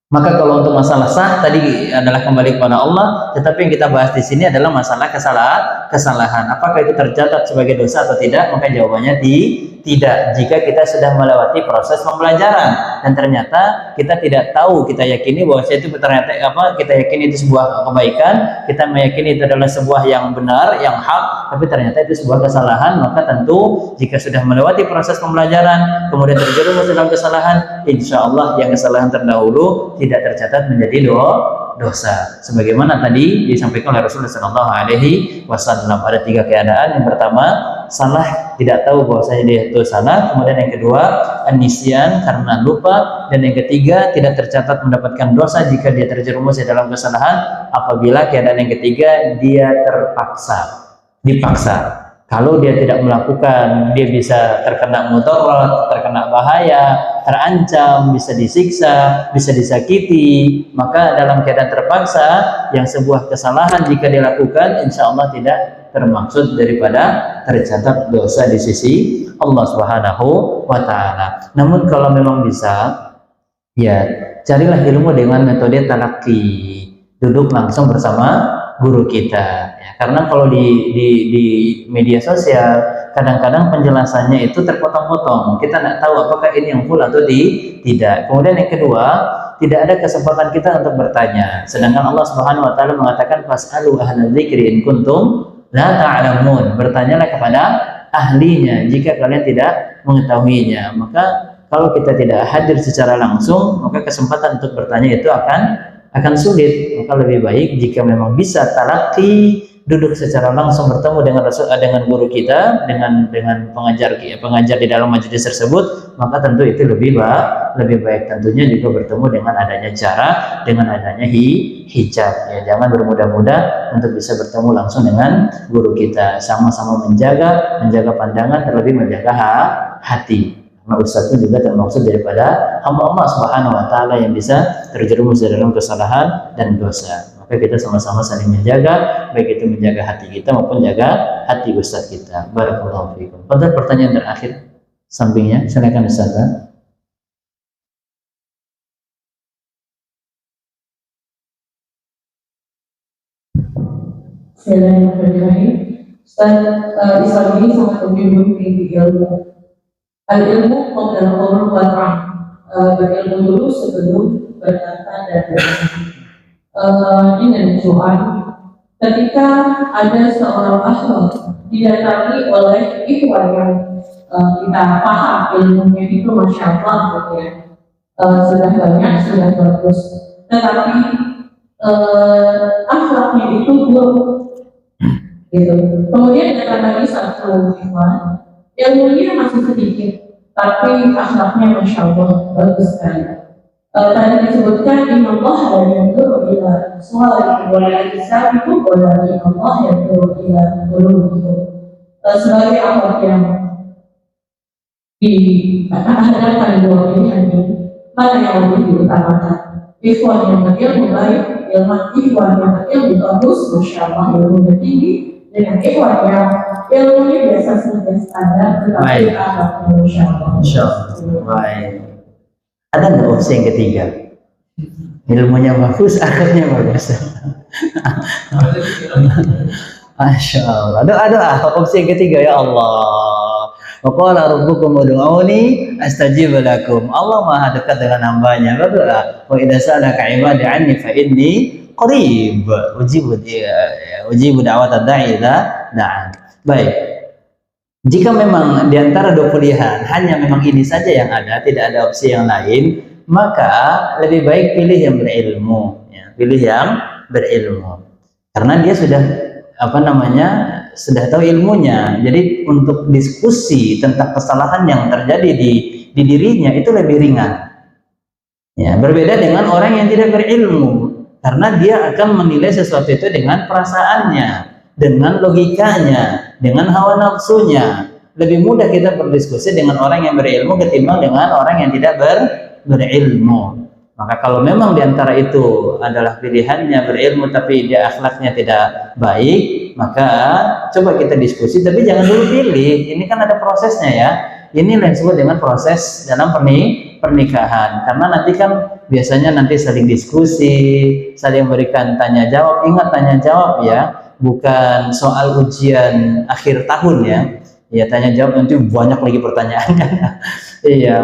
Maka kalau untuk masalah sah tadi adalah kembali kepada Allah, tetapi yang kita bahas di sini adalah masalah kesalahan. Apakah itu tercatat sebagai dosa atau tidak? Maka jawabannya tidak. Jika kita sudah melewati proses pembelajaran dan ternyata kita tidak tahu, kita yakini bahwa itu ternyata kita yakini itu sebuah kebaikan, kita meyakini itu adalah sebuah yang benar, yang hak, tapi ternyata itu sebuah kesalahan, maka tentu jika sudah melewati proses pembelajaran kemudian terjerumus dalam kesalahan, insya Allah yang kesalahan terdahulu tidak tercatat menjadi dosa. Sebagaimana tadi disampaikan oleh Rasulullah SAW, ada 3 keadaan. Yang pertama, salah, tidak tahu bahwasanya dia itu salah. Kemudian yang kedua, nisyan, karena lupa. Dan yang ketiga, tidak tercatat mendapatkan dosa jika dia terjerumus di dalam kesalahan. Apabila keadaan yang ketiga, dia dipaksa. Kalau dia tidak melakukan, dia bisa terkena mudarat, terkena bahaya, terancam, bisa disiksa, bisa disakiti. Maka dalam keadaan terpaksa, yang sebuah kesalahan jika dilakukan, insya Allah tidak termaksud daripada tercatat dosa di sisi Allah Subhanahu wa Ta'ala. Namun kalau memang bisa, ya carilah ilmu dengan metode talaqi, duduk langsung bersama guru kita. Ya, karena kalau di media sosial kadang-kadang penjelasannya itu terpotong-potong, kita tidak tahu apakah ini yang full atau tidak. Kemudian yang kedua, tidak ada kesempatan kita untuk bertanya, sedangkan Allah Subhanahu wa Ta'ala mengatakan fas'alu ahla dzikri in kuntum la ta'lamun, bertanyalah kepada ahlinya jika kalian tidak mengetahuinya. Maka kalau kita tidak hadir secara langsung, maka kesempatan untuk bertanya itu akan sulit. Maka lebih baik jika memang bisa talaqi, duduk secara langsung bertemu dengan guru kita, dengan pengajar di dalam majelis tersebut, maka tentu itu lebih baik. Tentunya juga bertemu dengan adanya hijab. Ya, jangan bermudah-mudah untuk bisa bertemu langsung dengan guru kita, sama-sama menjaga pandangan, terlebih menjaga hati. Karena ustaz itu juga termaksud daripada hamba Allah Subhanahu wa Ta'ala yang bisa terjerumus dalam kesalahan dan dosa. Maka kita sama-sama saling menjaga, baik itu menjaga hati kita maupun jaga hati ustaz kita. Barakallahu fiikum. Pada pertanyaan terakhir sampingnya, silakan Ustaz. Bismillahirrahmanirrahim. Ustaz, Islam ini sangat menjunjung tinggi ilmu. Al-ilmu qabla al-qawl wal amal. Berilmu dulu sebelum berkata dan berkata. Ini soal ketika ada seorang akhlak didatangi oleh ikhwan yang kita paham ilmunya itu masya Allah gitu ya, sudah banyak, sudah bagus, tetapi akhlaknya itu buruk gitu. Kemudian datang lagi satu ikhwan, ilmunya masih sedikit, tapi akhlaknya masya Allah bagus sekali. Tadi disebutkan Inna Allah la yanzuru ila suwarikum wa la hisabikum walakin Allah yanzuru ila qulubikum. Sebagai akhlak yang dihadapkan dua pilihan ini, mana yang lebih diutamakan? Ikhwan yang berilmu baik, ikhwan yang berilmu bagus, masya Allah ilmunya tinggi, dengan ikhwan yang ilmunya biasa saja standar, tetapi akhlaknya masya Allah. Baik. Ada nggak opsi yang ketiga? Ilmunya bagus, akhlaknya bagus. Masya Allah. Ada opsi yang ketiga, ya Allah. Wa qala rabbukum ud'uni astajib lakum. Allah Maha dekat dengan hambanya. Berdoa. Wa idza sa'alaka 'ibadi 'anni fa inni qarib. Ujibu da'watad da'i idza da'an. Baik. Jika memang diantara dua pilihan hanya memang ini saja yang ada, tidak ada opsi yang lain, maka lebih baik pilih yang berilmu, ya. Pilih yang berilmu, karena dia sudah sudah tahu ilmunya. Jadi untuk diskusi tentang kesalahan yang terjadi di dirinya itu lebih ringan. Ya, berbeda dengan orang yang tidak berilmu, karena dia akan menilai sesuatu itu dengan perasaannya, dengan logikanya, dengan hawa nafsunya. lebih mudah kita berdiskusi dengan orang yang berilmu ketimbang dengan orang yang tidak berilmu. Maka kalau memang diantara itu adalah pilihannya berilmu tapi dia akhlaknya tidak baik, maka coba kita diskusi, tapi jangan dulu pilih. Ini kan ada prosesnya ya. Ini yang disebut dengan proses dalam pernikahan. Karena nanti kan biasanya nanti saling diskusi, saling berikan tanya jawab. Ingat tanya jawab ya, bukan soal ujian akhir tahun ya. Ya tanya jawab nanti banyak lagi pertanyaan kan. Iya,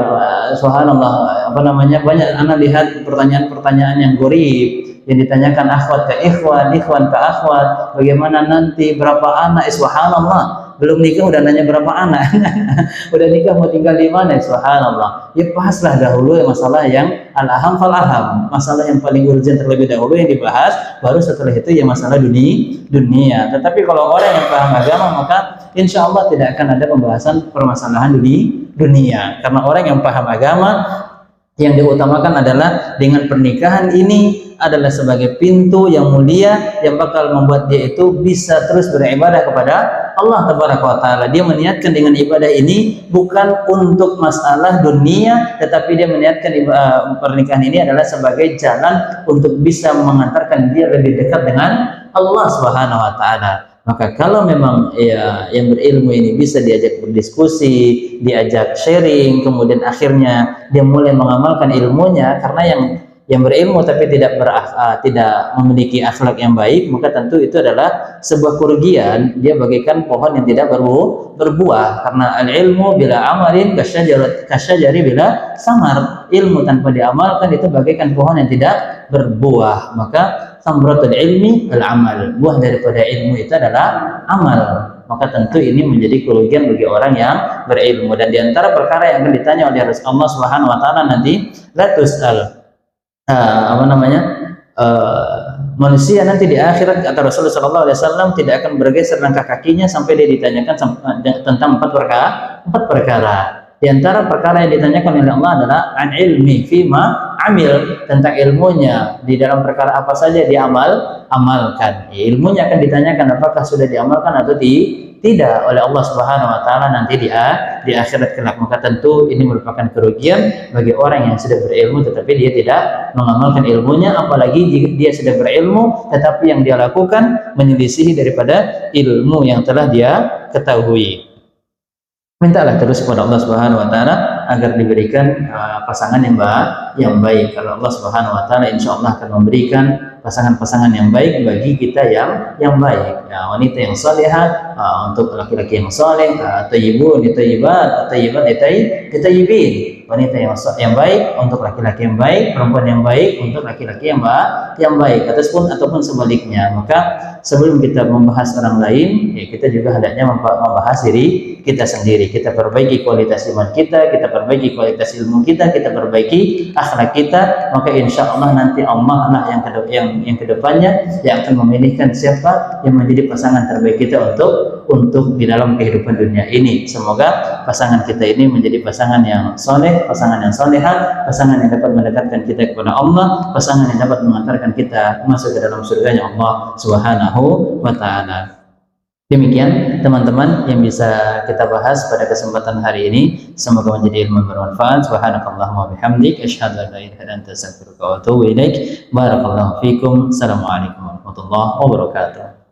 subhanallah, apa namanya, banyak anak lihat pertanyaan-pertanyaan yang gurib yang ditanyakan akhwat ke ikhwan, ikhwan ke akhwat, bagaimana nanti, berapa anak, subhanallah, belum nikah udah nanya berapa anak. Udah nikah mau tinggal di mana, subhanallah. Ya bahaslah dahulu masalah yang al-aham fal-aham, masalah yang paling urgent terlebih dahulu yang dibahas, baru setelah itu ya masalah dunia. Tetapi kalau orang yang paham agama, maka insya Allah tidak akan ada pembahasan permasalahan dunia. Karena orang yang paham agama, yang diutamakan adalah dengan pernikahan ini adalah sebagai pintu yang mulia yang bakal membuat dia itu bisa terus beribadah kepada Allah Tabaraka wa Ta'ala. Dia meniatkan dengan ibadah ini bukan untuk masalah dunia, tetapi dia meniatkan pernikahan ini adalah sebagai jalan untuk bisa mengantarkan dia lebih dekat dengan Allah Subhanahu wa Ta'ala. Maka kalau memang ya, yang berilmu ini bisa diajak berdiskusi, diajak sharing, kemudian akhirnya dia mulai mengamalkan ilmunya, karena yang berilmu tapi tidak memiliki akhlak yang baik, maka tentu itu adalah sebuah kerugian. Dia bagaikan pohon yang tidak berbuah, karena al-ilmu bila amalin kasyajari bila samar. Ilmu tanpa diamalkan itu bagaikan pohon yang tidak berbuah. Maka samratul ilmi al-amal, buah daripada ilmu itu adalah amal. Maka tentu ini menjadi kerugian bagi orang yang berilmu. Dan diantara perkara yang akan ditanya oleh Allah Subhanahu wa Ta'ala nanti, la tus'al manusia nanti di akhirat, kata Rasulullah SAW, tidak akan bergeser langkah kakinya sampai dia ditanyakan tentang empat perkara. Di antara perkara yang ditanyakan oleh Allah adalah an ilmi fima amil, tentang ilmunya di dalam perkara apa saja dia amalkan. Ilmunya akan ditanyakan apakah sudah diamalkan atau tidak oleh Allah Subhanahu wa Ta'ala nanti di akhirat kelak. Maka tentu ini merupakan kerugian bagi orang yang sudah berilmu tetapi dia tidak mengamalkan ilmunya, apalagi jika dia sudah berilmu tetapi yang dia lakukan menyelisihi daripada ilmu yang telah dia ketahui. Mintalah terus kepada Allah Subhanahu wa Ta'ala agar diberikan pasangan yang baik. Kalau Allah Subhanahu wa Ta'ala insya Allah akan memberikan pasangan-pasangan yang baik bagi kita yang baik. Ya, wanita yang salihah untuk laki-laki yang saleh, thayyibun thayyibat, thayyibat thayibin. Wanita yang baik untuk laki-laki yang baik, perempuan yang baik untuk laki-laki yang baik, ataupun sebaliknya. Maka sebelum kita membahas orang lain, ya kita juga hendaknya membahas diri kita sendiri. Kita perbaiki kualitas iman kita perbaiki kualitas ilmu kita perbaiki akhlak kita. Maka insya Allah nanti Allah lah yang kedepannya yang akan memilihkan siapa yang menjadi pasangan terbaik kita untuk di dalam kehidupan dunia ini. Semoga pasangan kita ini menjadi pasangan yang soleh, pasangan yang solehah, pasangan yang dapat mendekatkan kita kepada Allah, pasangan yang dapat mengantarkan kita masuk ke dalam surganya Allah Subhanahu wa Ta'ala. Demikian teman-teman yang bisa kita bahas pada kesempatan hari ini. Semoga menjadi ilmu bermanfaat. Subhanakallahumma wa bihamdik, asyhadu an la ilaha illa anta, astaghfiruka wa atubu ilaik. Barakallahu fikum. Assalamualaikum warahmatullahi wabarakatuh.